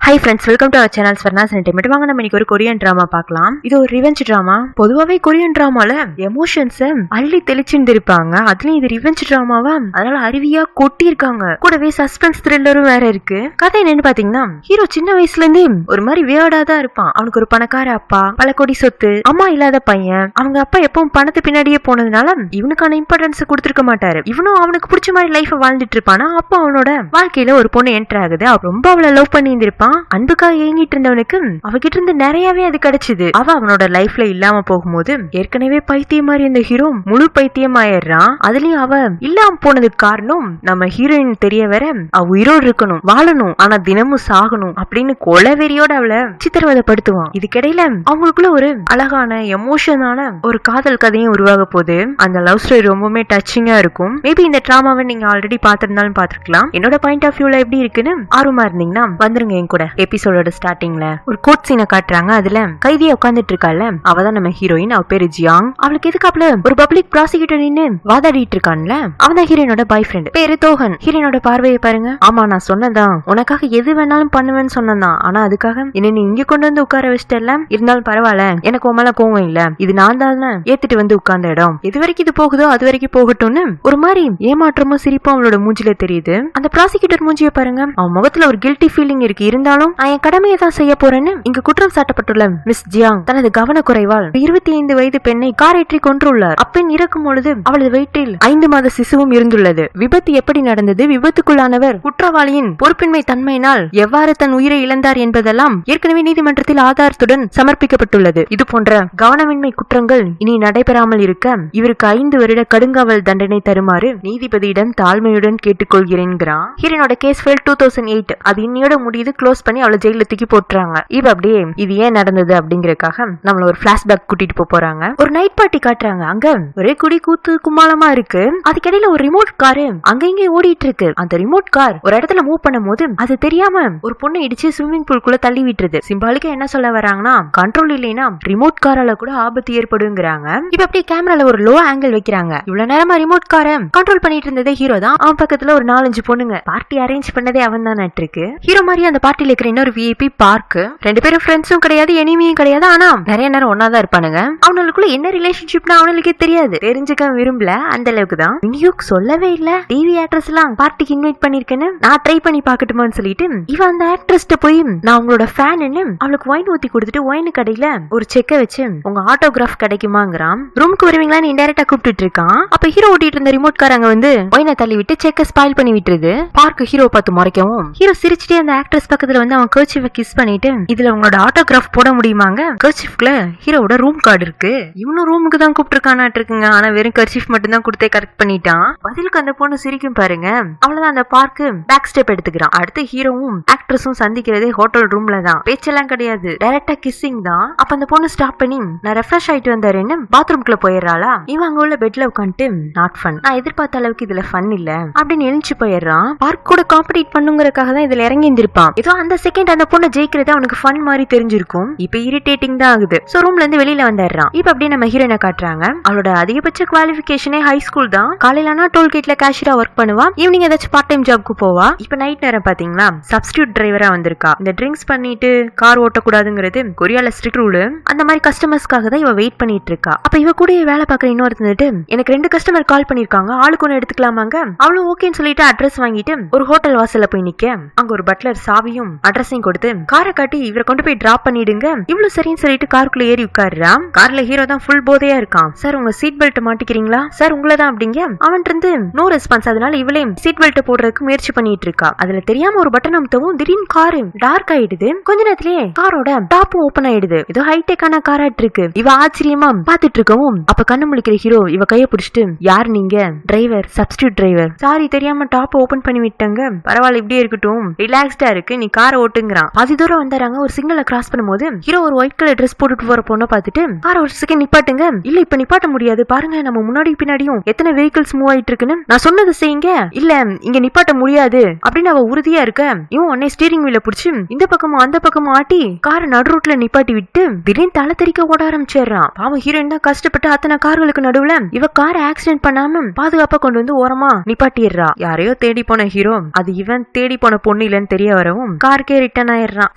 Hi friends, welcome to our channel Swarna's entertainment. வாங்க நம்ம இன்னைக்கு ஒரு கொரியன் டிராமா பார்க்கலாம். இது ஒரு ரிவெஞ்ச் டிராமா. பொதுவாவே கொரியன் டிராமால எமோஷன்ஸ் அள்ளி தெளிச்சுருப்பாங்க. அதுலயும் இது ரிவெஞ்ச் டிராமாவா, அதனால அருவியா கொட்டி இருக்காங்க. கூடவே சஸ்பென்ஸ் த்ரில்லரும் வேற இருக்கு. கதை என்னன்னு பாத்தீங்கன்னா, ஹீரோ சின்ன வயசுல இருந்தே ஒரு மாதிரி வியர்டா தான் இருப்பான். அவனுக்கு ஒரு பணக்கார அப்பா, பல கோடி சொத்து, அம்மா இல்லாத பையன். அவங்க அப்பா எப்பவும் பணத்து பின்னாடியே போனதுனால இவனுக்கான இம்பார்ட்டன்ஸ் கொடுத்துருக்க மாட்டாரு. இவனும் அவனுக்கு பிடிச்ச மாதிரி லைஃப் வாழ்ந்துட்டு இருப்பானா. அப்ப அவனோட வாழ்க்கையில ஒரு பொண்ணு என்டர் ஆகுது. அவ ரொம்ப அவளை லவ் பண்ணி இருந்திருப்பான். அன்புக்காக ஏங்கிட்டு இருந்தவனுக்கு அவகிட்ட இருந்து நிறையவே அது கிடைச்சது. அவ அவனோட லைஃப்ல இல்லாம போகும்போது ஏற்கனவே பைத்தியம் மாதிரி இந்த ஹீரோ முழு பைத்தியம் ஆயிடுறான். அதுலயும் அவ இல்லாம போனதுக்கு காரணம் நம்ம ஹீரோயின் தெரிய வர அவ உயிரோடு இருக்கணும், வாழணும், ஆனா தினமும் சாகணும் அப்படின்னு கொலவெறியோட அவளை சித்திரவதைப்படுத்துவான். இதுக்கிடையில அவங்களுக்குள்ள ஒரு அழகான எமோஷனான ஒரு காதல் கதையும் உருவாக போகுது. அந்த லவ் ஸ்டோரி ரொம்பவுமே டச்சிங்கா இருக்கும். மேபி இந்த டிராமாவை நீங்க ஆல்ரெடி பாத்திருந்தாலும் பாத்துருக்கலாம். என்னோட பாயிண்ட் ஆஃப் வியூல எப்படி இருக்குன்னு ஆர்வமா இருந்தீங்கன்னா வந்துருங்க என் கூட. எபிசோடோட ஸ்டார்டிங்ல ஒரு கோட் சீனை காட்டுறாங்க. அதுல கைதியா உட்காந்துட்டு இருக்கால, அவதான் நம்ம ஹீரோயின். அவ பேரு ஜியாங். அவளுக்கு எதுக்காப்ல ஒரு பப்ளிக் ப்ராசிக்யூட்டர் நின்னு வாதாடிட்டு இருக்கான்ல, அவன் தான் ஹீரோயினோட பாய் ஃப்ரெண்ட். பேரு தோஹன். ஹீரோயினோட பார்வையை பாருங்க. ஆமா, நான் சொன்னதான், உனக்காக எது வேணாலும் பண்ணுவேன்னு சொன்னதான். ஆனா அதுக்காக என்ன நீ இங்க கொண்டு வந்து உட்கார வச்சிட்டல. இருந்தாலும் பரவாயில்ல, எனக்கு உன் மேல கோவம் இல்ல. இது நான் தான் ஏத்துட்டு வந்து உட்கார்ந்த இடம். எது வரைக்கும் இது போகுதோ அது வரைக்கும் போகட்டும்னு ஒரு மாதிரி ஏமாற்றமும் சிரிப்பும் அவளோட மூஞ்சில தெரியுது. அந்த ப்ராசிக்யூட்டர் மூஞ்சிய பாருங்க. அவன் முகத்துல ஒரு கில்ட்டி ஃபீலிங் இருக்கு. இருந்தாலும் என் கடமையை தான் செய்ய போறேன்னு இங்கு குற்றம் சாட்டப்பட்டுள்ள மிஸ் ஜியாங் தனது கவனக்குறைவால் 25 வயது பெண்ணை காரேற்றி கொன்றுள்ளார். அப்பெண் இறக்கும் பொழுது அவளது வயிற்றில் 5 மாத சிசுவும் இருந்துள்ளது. விபத்து எப்படி நடந்தது, விபத்துக்குள்ளானவர் குற்றவாளியின் பொறுப்பின்மை தன்மையினால் எவ்வாறு தன் உயிரை இழந்தார் என்பதெல்லாம் ஏற்கனவே நீதிமன்றத்தில் ஆதாரத்துடன் சமர்ப்பிக்கப்பட்டுள்ளது. இது போன்ற கவனமின்மை குற்றங்கள் இனி நடைபெறாமல் இருக்க இவருக்கு 5 வருட கடுங்காவல் தண்டனை தருமாறு நீதிபதியிடம் தாழ்மையுடன் கேட்டுக்கொள்கிறேன்கிறான். ஹீரோனோட கேஸ் ஃபைல் 2008. அது இன்னையோட முடியுது. க்ளோஸ் பண்ணி அவளை ஜெயில தூக்கி போட்டுறாங்க. இப்ப அப்படியே இது ஏன் நடந்தது அப்படிங்கறதுக்காக நம்மள ஒரு பிளாஷ்பேக் கூட்டிட்டு போறாங்க. ஒரு நைட் பார்ட்டி காட்டுறாங்க. அங்க ஒரே குடி கூத்து கும்மாளமா இருக்கு. அதுக்கிடையில ஒரு ரிமோட் காரு அங்க இங்க ஓடிட்டு இருக்கு. அந்த ரிமோட் கார் ஒரு இடத்துல மூவ் பண்ணும் போது அது தெரியாம ஒரு பொண்ணை இடிச்சு ஸ்விம்மிங் பூல்குள்ள தள்ளி விட்டுருது. சிம்பாலிக்கா என்ன சொல்ல வராங்கன்னா, கண்ட்ரோல் இல்லைன்னா ரிமோட் காரால கூட ஆபத்து ஏற்படுங்கிறாங்க. இப்ப அப்படியே கேமரால ஒரு லோ ஆங்கிள் வைக்கிறாங்க. இவ்வளவு நேரமா ரிமோட் காரை கண்ட்ரோல் பண்ணிட்டு இருந்ததே ஹீரோ தான். அவன் பக்கத்துல ஒரு 4-5 பொண்ணுங்க. பார்ட்டி அரேஞ்ச் பண்ணதே அவன் தான் இருக்கு. ஹீரோ மாதிரி அந்த பார்ட்டில இருக்கிற இன்னொரு விஐபி பார்க். 2 பேரும் ஃப்ரெண்ட்ஸும் கிடையாது, எனிமியும் கிடையாது. ஆனா நிறைய நேரம் ஒன்னாதான் இருப்பானுங்க. அவனுக்குள்ள என்ன ரிலேஷன்ஷிப்னா அவனுக்கே தெரியாது, தெரிஞ்சுக்க விரும்பல. அந்த அளவுக்கு தான் இனியும் சொல்லவே இல்ல. டிவி ஆக்ட்ரஸ் எல்லாம் பார்ட்டிக்கு இன்வைட் பண்ணிருக்கேன்னு நான் ட்ரை பண்ணி பாக்கட்டுமான்னு சொல்லிட்டு இவன் அந்த ஆக்ட்ரஸ்ட போய் நான் உங்களோட ஃபேன்னு அவளுக்கு ஒயின் ஊத்தி கொடுத்துட்டு ஒயின் கடையில ஒரு செக்க வச்சு உங்க ஆட்டோகிராஃப் கிடைக்குமாங்கிறான். ரூமுக்கு வருவீங்களான்னு இன்டைரக்டா கூப்பிட்டு இருக்கான். அப்ப ஹீரோ ஓட்டிட்டு இருந்த ரிமோட் கார் அங்க வந்து ஒயினை தள்ளி விட்டு செக்க ஸ்பாயில் பண்ணி விட்டுருது. பார்க் ஹீரோ பார்த்து முறைக்கவும் ஹீரோ சிரிச்சுட்டே அந்த ஆக்ட்ரஸ் பக்கத்துல வந்து அவன் கர்ச்சீஃபை கிஸ் பண்ணிட்டு இதுல உங்களோட ஆட்டோகிராஃப் போட முடியுமாங்க. கர்ச்சீஃப்ல ஹீரோவோட ரூம் கார்டு இருக்கு. இவனும் ரூமுக்கு தான் கூப்பிட்டுருக்கானாட்டு இருக்குங்க. ஆனா வெறும் கர்ச்சீஃப் மட்டும் தான் கொடுத்தே கரெக்ட் பண்ணிட்டான். பதிலுக்கு அந்த பொண்ணு சிரிக்கும் பாருங்க. அவ்வளவுதான், அந்த பார்க்கு பேக் ஸ்டெப் எடுத்துக்கிறான். அடுத்து ஹீரோவும் ஆக்ட்ரஸும் சந்திக்கிறதே ஹோட்டல் ரூம்ல தான். பேச்செல்லாம் கிடையாது, டைரக்டா கிஸ்ஸிங் தான். அப்ப அந்த பொண்ணு ஸ்டாப் பண்ணி நான் ரெஃப்ரெஷ் ஆயிட்டு வந்தாருன்னு பாத்ரூம்குள்ள போயிடுறாளா. இவன் அங்க உள்ள பெட்ல உட்காந்துட்டு நாட் ஃபன், நான் எதிர்பார்த்த அளவுக்கு இதுல ஃபன் இல்ல அப்படின்னு எழுந்து போயிடுறான். பார்க் கூட காம்படிட் பண்ணுங்கறதுக்காக தான் இதுல இறங்கி இருந்திருப்பான். ஏதோ அந்த செகண்ட் அந்த பொண்ணை ஜெயிக்கிறது அவனுக்கு ஃபன் மாதிரி தெரிஞ்சிருக்கும். இப்ப இரிட்டேட்டிங் தான் ஆகுது. சோ ரூம்ல இருந்து வெளியில வந்துடுறான். இப்ப அப்படியே நம்ம ஹீரோயினை காட்டுறாங்க. அவளோட அதிகபட்ச குவாலிஃபிகேஷனே ஹை ஸ்கூல் தான். காலையில ஆனா டோல்கேட்ல கேஷியரா ஒர்க் பண்ணுவா. ஈவினிங் ஏதாச்சும் பார்ட் டைம் ஜாப்க்கு போவா. இப்ப நைட் நேரம் பாத்தீங்கன்னா சப்ஸ்டியூட் டிரைவரா வந்திருக்கா. இந்த ட்ரிங்க்ஸ் பண்ணிட்டு கார் ஓட்டக்கூடாதுங்கிறது கொரியால ஸ்ட்ரிக்ட் ரூல். அந்த மாதிரி கஸ்டமர்ஸ்க்காக தான் இவ வெயிட் பண்ணிட்டு இருக்கா. அப்ப இவ கூட வேலை பார்க்க இன்னொருத்தந்துட்டு எனக்கு 2 கஸ்டமர் கால் பண்ணிருக்காங்க, ஆளுக்கு ஒண்ணு எடுத்துக்கலாமாங்க. அவளும் ஓகேன்னு சொல்லிட்டு அட்ரஸ் வாங்கிட்டு ஒரு ஹோட்டல் வாசல்ல போய் நிக்க அங்க ஒரு பட்லர் சாவியும் அட்ரஸையும் கொடுத்து காரை காட்டி இவரை கொண்டு போய் டிராப் பண்ணிடுங்க. இவ்வளவு சரின்னு சொல்லிட்டு காருக்குள்ள ஏறி உட்காருறான். கார்ல ஹீரோ தான் ஃபுல் போதையா இருக்கான். சார் உங்க சீட் பெல்ட் மாட்டிக்கிறீங்களா சார், உங்களதான் அப்படிங்க. அவன் இருந்து நோ ரெஸ்பான்ஸ். அதனால இவளே சீட் பெல்ட் போடுறதுக்கு முயற்சி பண்ணிட்டு இருக்கா. அதுல தெரியாம ஒரு பட்டன் அமுத்தவும் திடீர்னு காரு டார்க் ஆயிடுது. கொஞ்ச நேரத்திலேயே காரோட டாப்பும் ஓபன் ஆயிடுது. ஏதோ ஹைடெக்கான காராட்டு இருக்கு. இவ ஆச்சரியமா பாத்துட்டு இருக்கவும் அப்ப கண்ணு முழிக்கிற ஹீரோ இவ கைய பிடிச்சிட்டு யார் நீங்க? Driver, substitute driver. சாரி தெரியாம டாப் ஓபன் பண்ணி விட்டாங்க, பரவாயில்ல இப்படியே இருக்கட்டும், ரிலாக்ஸ்டா இருக்கு, நீ காரை ஓட்டுங்கிறான். பாதி தூரம் வந்தாராங்க. ஒரு சிக்னலை கிராஸ் பண்ணும்போது ஹீரோ ஒரு ஒயிட் கலர் ட்ரெஸ் போட்டுட்டு போற பொண்ணை பார்த்துட்டு காரை ஒரு செகண்ட் நிப்பாட்டுங்க. இல்ல இப்ப நிப்பாட்ட முடியாது, பாருங்க நம்ம முன்னாடி பின்னாடியும் எத்தனை வெஹிக்கிள்ஸ் மூவ் ஆயிட்டு இருக்குன்னு. நான் சொன்னது செய்யுங்க. இல்ல இங்க நிப்பாட்ட முடியாது அப்படின்னு அவ உறுதியா இருக்க இவன் உடனே ஸ்டீரிங் வீல புடிச்சு இந்த பக்கமும் அந்த பக்கமும் ஆட்டி காரை நடு ரோட்ல நிப்பாட்டி விட்டு திடீர்னு தலை தெறிக்க ஓட ஆரம்பிச்சிடறான். பாவம் ஹீரோயின் தான் கஷ்டப்பட்டு அத்தனை கார்களுக்கு நடுவுல இவ காரை ஆக்சிடென்ட் பண்ணாம பாதுகாப்பா கொண்டு வந்து ஓரமா நிப்பாட்டிடுறா. யாரையோ தேடி போன ஹீரோ அது இவன் தேடி போன பொண்ணு இல்லன்னு தெரிய வரவும் காரை காருக்கே ரிட்டர்ன் ஆயிடுறான்.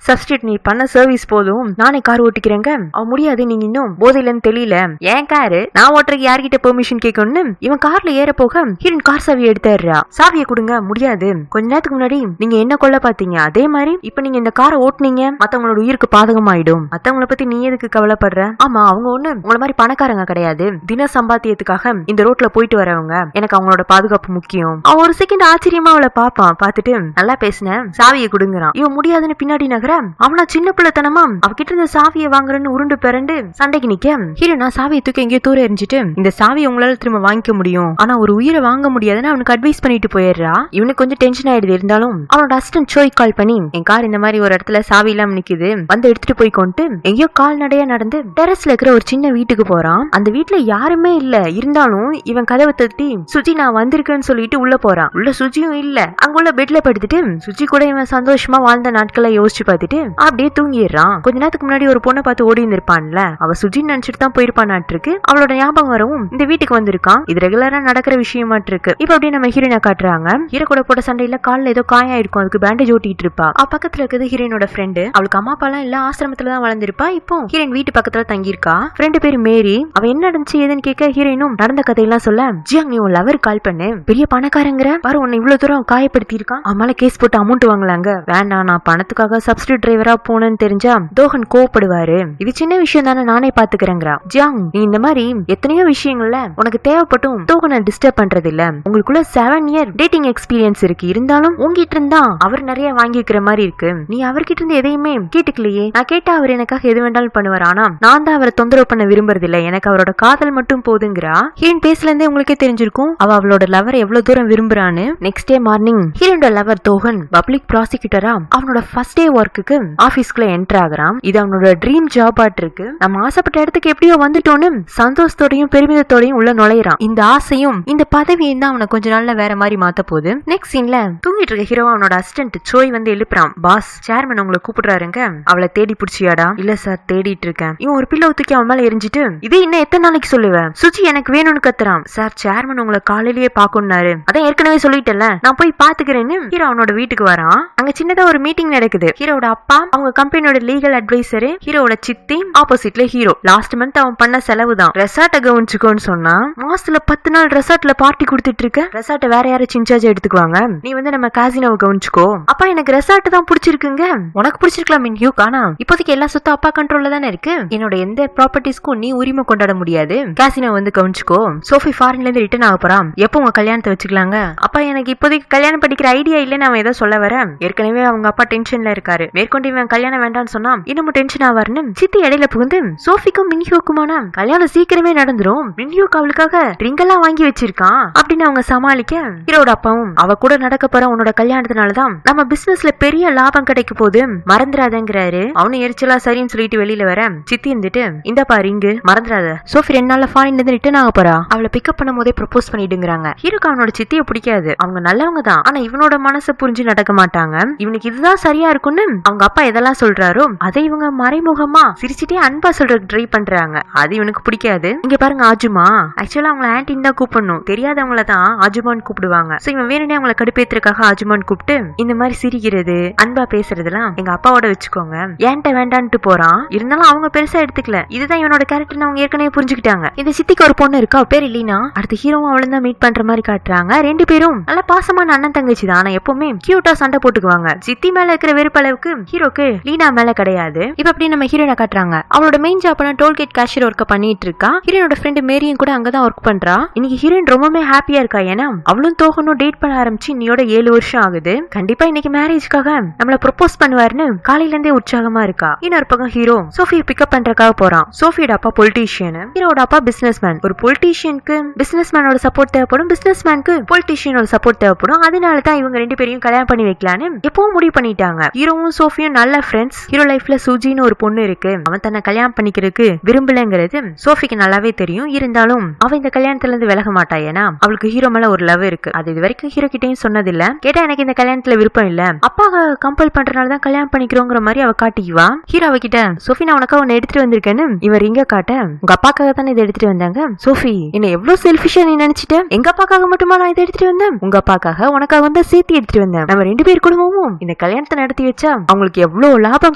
சப்ஸ்டிட் நீ பண்ண சர்வீஸ் போதும், நானே கார் ஓட்டிக்கிறேங்க. அவ முடியாது, நீங்க இன்னும் போதையிலன்னு தெரியல, ஏன் காரு நான் ஓட்டுறதுக்கு யார்கிட்ட பெர்மிஷன் கேட்கணும்னு இவன் கார்ல ஏற போக ஹீரோயின் கார் சாவி எடுத்துறா. சாவியை கொடுங்க. முடியாது, கொஞ்ச நேரத்துக்கு முன்னாடி நீங்க என்ன கொல்ல பாத்தீங்க, அதே மாதிரி இப்ப நீங்க இந்த காரை ஓட்டுனீங்க, மத்தவங்களோட உயிருக்கு பாதகமாயிடும். மத்தவங்கள பத்தி நீ எதுக்கு கவலைப்படுற? ஆமா, அவங்க ஒண்ணு உங்கள மாதிரி பணக்காரங்க கிடையாது, தின சம்பாத்தியத்துக்காக இந்த ரோட்ல போயிட்டு வரவங்க, எனக்கு அவங்களோட பாதுகாப்பு முக்கியம். அவன் ஒரு செகண்ட் ஆச்சரியமா அவளை பாப்பான். பாத்துட்டு நல்லா பேசின, சாவியை கொடுங்கறான். இவன் முடியாதுன்னு பின்னாடி நகர அவனா சின்ன பிள்ளைத்தனமா அவகிட்ட இருந்த சாவியை வாங்குறன்னு உருண்டு பிறண்டு சண்டைக்கு நிக்க ஹீரோ நான் சாவியை தூக்கி எங்கேயோ தூர எரிஞ்சிட்டு இந்த சாவியை உங்களால திரும்ப வாங்கிக்க முடியும், ஆனா ஒரு உயிரை வாங்க முடியாதுன்னு அவனுக்கு அட்வைஸ் பண்ணிட்டு போயிடுறா. இவனுக்கு கொஞ்சம் டென்ஷன் ஆயிடுது. இருந்தாலும் அவனோட அசிஸ்டன்ட் சோய் கால் பண்ணி என் கார் இந்த மாதிரி ஒரு இடத்துல சாவி இல்லாம நிக்குது, வந்து எடுத்துட்டு போய் கொண்டு எங்கேயோ கால்நடையா நடந்து டெரஸ்ல இருக்கிற ஒரு சின்ன வீட்டுக்கு போறான். அந்த வீட்டுல யாருமே இல்ல. இருந்தாலும் இவன் கதவை தட்டி சுஜி நான் வந்திருக்கேன்னு சொல்லிட்டு உள்ள போறான். உள்ள சுஜியும் இல்ல. அங்குள்ள பெட்ல படுத்துட்டு சுஜி கூட இவன் சந்தோஷமா வாழ்ந்த நாட்களை யோசிச்சு பார்த்துட்டு அப்படியே தூங்கிடுறான். கொஞ்ச நேரத்துக்கு முன்னாடி ஒரு பொண்ணை பார்த்து ஓடி இருந்திருப்பான்ல, அவ சுஜின்னு நினைச்சிட்டு தான் போயிருப்பான்ட்டு அவளோட ஞாபகம் வரவும் இந்த வீட்டுக்கு வந்திருக்கான். இது ரெகுலரா நடக்கிற விஷயமாட்டு இருக்கு. இப்ப அப்படியே நம்ம ஹீரோயினை காட்டுறாங்க. ஹீரோ கூட போட்ட சண்டையில கால்ல ஏதோ காயம் இருக்கும், அதுக்கு பேண்டேஜ் ஓட்டிட்டு இருப்பா. பக்கத்துல இருக்கிறது ஹீரோயினோட ஃப்ரெண்டு. அவளுக்கு அம்மா அப்பா எல்லாம் இல்ல, ஆசிரமத்துல தான் வளர்ந்திருப்பா. இப்போ ஹீரோயின் வீட்டு பக்கத்துல தங்கியிருக்கா. ஃப்ரெண்டு பேரு மேரி. அவ என்ன நடந்துச்சு ஏதுன்னு கேட்க ஹீரோயினும் நடந்த கதையெல்லாம் சொல்ல, ஜியாங் நீ உன் லவர் கால் பண்ணு, பெரிய பணக்காரங்கிற பாரு, உன்னை இவ்வளவு தூரம் காயப்படுத்தி இருக்கான், அவனால கேஸ் போட்டு அமௌண்ட் வாங்கலாங்க. வேண்டாம், நான் பணத்துக்காக சப்ஸ்டியூட் டிரைவரா போனேன்னு தெரிஞ்சா தோஹன் கோவப்படுவாரு, இது சின்ன விஷயம் தானே, நானே பாத்துக்கிறேங்கிறா. ஜியாங் நீ இந்த மாதிரி எத்தனையோ விஷயங்கள்ல உனக்கு தேவைப்பட்டும் தோஹனை டிஸ்டர்ப் பண்றது இல்ல, உங்களுக்குள்ள 7 இயர் டேட்டிங் எக்ஸ்பீரியன்ஸ் இருக்கு, இருந்தாலும் உங்ககிட்ட இருந்தா அவர் நிறைய வாங்கிக்கிற மாதிரி இருக்கு, நீ அவர்கிட்ட இருந்து எதையுமே கேட்டுக்கலையே, நான் கேட்டா அவர் எனக்காக எது வேண்டாலும் பண்ணுவார், ஆனா நான் தான் அவரை தொந்தரவு பண்ண விரும்புறது இல்ல, எனக்கு அவரோட காதல் மட்டும் போதுங்கிறா. ஹீரோயின் பேசல இருந்தே உங்களுக்கே தெரிஞ்சிருக்கும் அவ அவளோட லவர் எவ்வளவு தூரம் விரும்புறான்னு. நெக்ஸ்ட் டே மார்னிங் ஹீரோட லவர் தோஹன் பப்ளிக் ப்ராசிக்யூட்டரா அவனோட ஃபர்ஸ்ட் டே ஒர்க்குக்கு ஆபீஸ்க்குள்ள என்டர் ஆகுறான். இது அவனோட ட்ரீம் ஜாப் ஆட்டு இருக்கு. நம்ம ஆசைப்பட்ட இடத்துக்கு எப்படியோ வந்துட்டோன்னு சந்தோஷத்தோடையும் பெருமிதத்தோடையும் உள்ள நுழையறான். இந்த ஆசையும் இந்த பதவியும் தான் அவனை கொஞ்ச நாள்ல வேற மாதிரி மாத்த போகுது. நெக்ஸ்ட் சீன்ல தூங்கிட்டு இருக்க ஹீரோ அவனோட அசிஸ்டன்ட் சோய் வந்து எழுப்புறான். பாஸ் சேர்மன் உங்களை கூப்பிடுறாருங்க, அவளை தேடி பிடிச்சியாடா? இல்ல சார் தேடிட்டு இருக்கேன். இவன் ஒரு பிள்ளை தூக்கி அவன் மேல எரிஞ்சிட்டு இது இன்னும் எத்தனை நாளைக்கு சொல்லுவேன், சுச்சி எனக்கு வேணும்னு கத்துறான். சார் சேர்மன் உங்களை காலையிலேயே பாக்கணும்னாரு, அதான் ஏற்கனவே சொல்லிட்டேன்ல, நான் போய் பாத்துக்கிறேன்னு ஹீரோ அவனோட வீட்டுக்கு வரான். அங்க சின்னதா ஒரு மீட்டிங் நடக்குது. ஹீரோட அப்பா, அவங்க கம்பெனியோட லீகல் அட்வைசர், ஹீரோட சித்தி, ஆப்போசிட்ல ஹீரோ. லாஸ்ட் மந்த் அவன் பண்ண செலவு தான் ரெசார்ட்டை கவனிச்சுக்கோன்னு சொன்னா, மாசத்துல 10 நாள் ரெசார்ட்ல பார்ட்டி கொடுத்துட்டு இருக்க, ரெசார்ட்டை வேற யாராச்சும் இன்சார்ஜ் எடுத்துக்குவாங்க, நீ வந்து நம்ம காசினோவை கவனிச்சுக்கோ. அப்பா எனக்கு ரெசார்ட் தான் பிடிச்சிருக்குங்க, உனக்கு பிடிச்சிருக்கலாம் மின்யூ, காணா இப்போதைக்கு எல்லா சொத்தும் அப்பா கண்ட்ரோல்ல தானே இருக்கு, என்னோட எந்த ப்ராப்பர்ட்டிஸ்க்கும் நீ உரிமை கொண்டாட முடியாது, காசினோ வந்து கவனிச்சுக்கோ. சோஃபி ஃபாரின்ல இருந்து ரிட்டர்ன் ஆக போறான், எப்போ உங்க கல்யாணத்தை வச்சுக்கலாங்க? அப்பா எனக்கு இப்போதைக்கு கல்யாணம் படிக்கிற ஐடியா இல்லன்னு அவன் ஏதோ சொல்ல வர, ஏற்கனவே அவங்க அப்பா டென்ஷன்ல இருக்காரு, மேற்கொண்டு இவன் கல்யாணம் வேண்டாம்னு சொன்னா இன்னமும் டென்ஷன் ஆவாருன்னு சித்தி இடையில புகுந்து சோஃபிக்கும் மின்ஹியோக்குமான கல்யாணம் சீக்கிரமே நடந்துரும், மின்ஹியோக்கு அவளுக்காக ட்ரிங்க் எல்லாம் வாங்கி வச்சிருக்கான் அப்படின்னு அவங்க சமாளிக்க, ஹீரோட அப்பாவும் அவ கூட நடக்க போற உன்னோட கல்யாணத்தினாலதான் நம்ம பிசினஸ்ல பெரிய லாபம் கிடைக்க போது மறந்துடாதங்கிறாரு. அவனு எரிச்சலா சரின்னு சொல்லிட்டு வெளியில வர, சித்தி இருந்துட்டு இந்தப்பா ரிங்கு மறந்துடாத, சோஃபி 2 நாள்ல ஃபாரின்ல இருந்து ரிட்டர்ன் ஆக போறா, அவளை பிக்கப் பண்ணும் போதே ப்ரொபோஸ் பண்ணிடுங்கிறாங்க. ஹீரோக்கு அவனோட சித்தியை பிடிக்காது, அவங்க நல்லவங்க தான், ஆனா இவனோட மனசை புரிஞ்சு நடக்க மாட்டாங்க, இவனுக்கு இதுதான் சரியா இருக்கும்னு அவங்க அப்பா எதெல்லாம் சொல்றாரோ அதை இவங்க மறைமுகமா சிரிச்சுட்டே அன்பா சொல்றதுக்கு ட்ரை பண்றாங்க. அது இவனுக்கு பிடிக்காது. இங்க பாருங்க ஆஜுமா, ஆக்சுவலா அவங்கள ஆன்டின்னு தான் கூப்பிடணும், தெரியாதவங்கள தான் ஆஜுமான்னு கூப்பிடுவாங்க. சோ இவன் வேணுனே அவங்களை கடுப்பேத்துறதுக்காக ஆஜுமான்னு கூப்பிட்டு இந்த மாதிரி சிரிக்கிறது அன்பா பேசுறதுலாம் எங்க அப்பாவோட வச்சுக்கோங்க, ஏன்ட்ட வேண்டான்ட்டு போறான். இருந்தாலும் அவங்க பெருசா எடுத்துக்கல, இதுதான் இவனோட கேரக்டர்னு அவங்க ஏற்கனவே புரிஞ்சுக்கிட்டாங்க. இந்த சித்திக்கு ஒரு பொண்ணு இருக்கா, பேர் இல்லீனா. அடுத்த ஹீரோவும் அவளும் தான் மீட் பண்ற மாதிரி காட்டுறாங்க. 2 பேரும் நல்ல பாசமான அண்ணன் தங்கச்சி தான், ஆனா எப்பவுமே கியூட்டா சண்டை போட்டுக்குவாங்க. சித்தி மேல இருக்கிற வெறுப்பளவுக்கு ஹீரோக்கு லீனா மேல கிடையாது. இப்ப அப்படி நம்ம ஹீரோனை காட்டுறாங்க. அவளோட மெயின் ஜாப்னா டோல்கேட் கேஷியர் ஒர்க் பண்ணிட்டு இருக்கா. ஹீரோனோட ஃப்ரெண்ட் மேரியும் கூட அங்கதான் ஒர்க் பண்றா. இன்னைக்கு ஹீரோயின் ரொம்பவே ஹாப்பியா இருக்கா, ஏன்னா அவளும் தோகனும் டேட் பண்ண ஆரம்பிச்சு இன்னையோட 7 வருஷம் ஆகுது. கண்டிப்பா இன்னைக்கு மேரேஜ்க்காக நம்மள ப்ரொபோஸ் பண்ணுவாருன்னு காலையில இருந்தே உற்சாகமா இருக்கா. இன்னொரு பக்கம் ஹீரோ சோஃபியை பிக்கப் பண்றதுக்காக போறான். சோஃபியோட அப்பா பொலிட்டீஷியன், ஹீரோட அப்பா பிசினஸ்மேன். ஒரு பொலிட்டீஷியனுக்கு பிசினஸ்மேனோட சப்போர்ட் தேவைப்படும், பிசினஸ்மேனுக்கு பொலிட்டீஷியனோட சப்போர்ட் தேவைப்படும். அதனாலதான் இவங்க 2 பேரையும் கல்யாணம் பண்ணி வைக்கலான்னு எப்பவும் முடிவு பண்ணிட்டாங்க. ஹீரோவும் சோஃபியும் நல்ல ஃப்ரெண்ட்ஸ். ஹீரோ லைஃப்ல சூஜின்னு ஒரு பொண்ணு இருக்கு, அவன் தன்னை கல்யாணம் பண்ணிக்கிறதுக்கு விரும்பலங்கிறது சோஃபிக்கு நல்லாவே தெரியும். இருந்தாலும் அவ இந்த கல்யாணத்துல இருந்து விலக மாட்டா, ஏன்னா அவளுக்கு ஹீரோ மேல ஒரு லவ் இருக்கு. அது இது வரைக்கும் ஹீரோ கிட்டையும் சொன்னதில்ல. கேட்டா எனக்கு இந்த கல்யாணத்துல விருப்பம் இல்ல, அப்பா கம்பல் பண்றதுனாலதான் கல்யாணம் பண்ணிக்கிறோங்கிற மாதிரி அவ காட்டிக்குவா. ஹீரோ அவகிட்ட சோஃபி நான் உனக்காக ஒன்னு எடுத்துட்டு வந்திருக்கேன்னு இவன் ரிங்க காட்ட, உங்க அப்பாக்காக தானே இதை எடுத்துட்டு வந்தாங்க. சோஃபி என்ன எவ்வளவு செல்ஃபிஷா நீ நினைச்சிட்ட, எங்க அப்பாக்காக மட்டுமா நான் இதை எடுத்துட்டு வந்தேன், உங்க அப்பாக்காக உனக்காக வந்து சேர்த்து எடுத்துட்டு வந்தேன், நம்ம 2 பேர் குடும்பமும் இந்த கல்யாணத்தை நடத்தி வச்சா அவங்களுக்கு எவ்வளவு லாபம்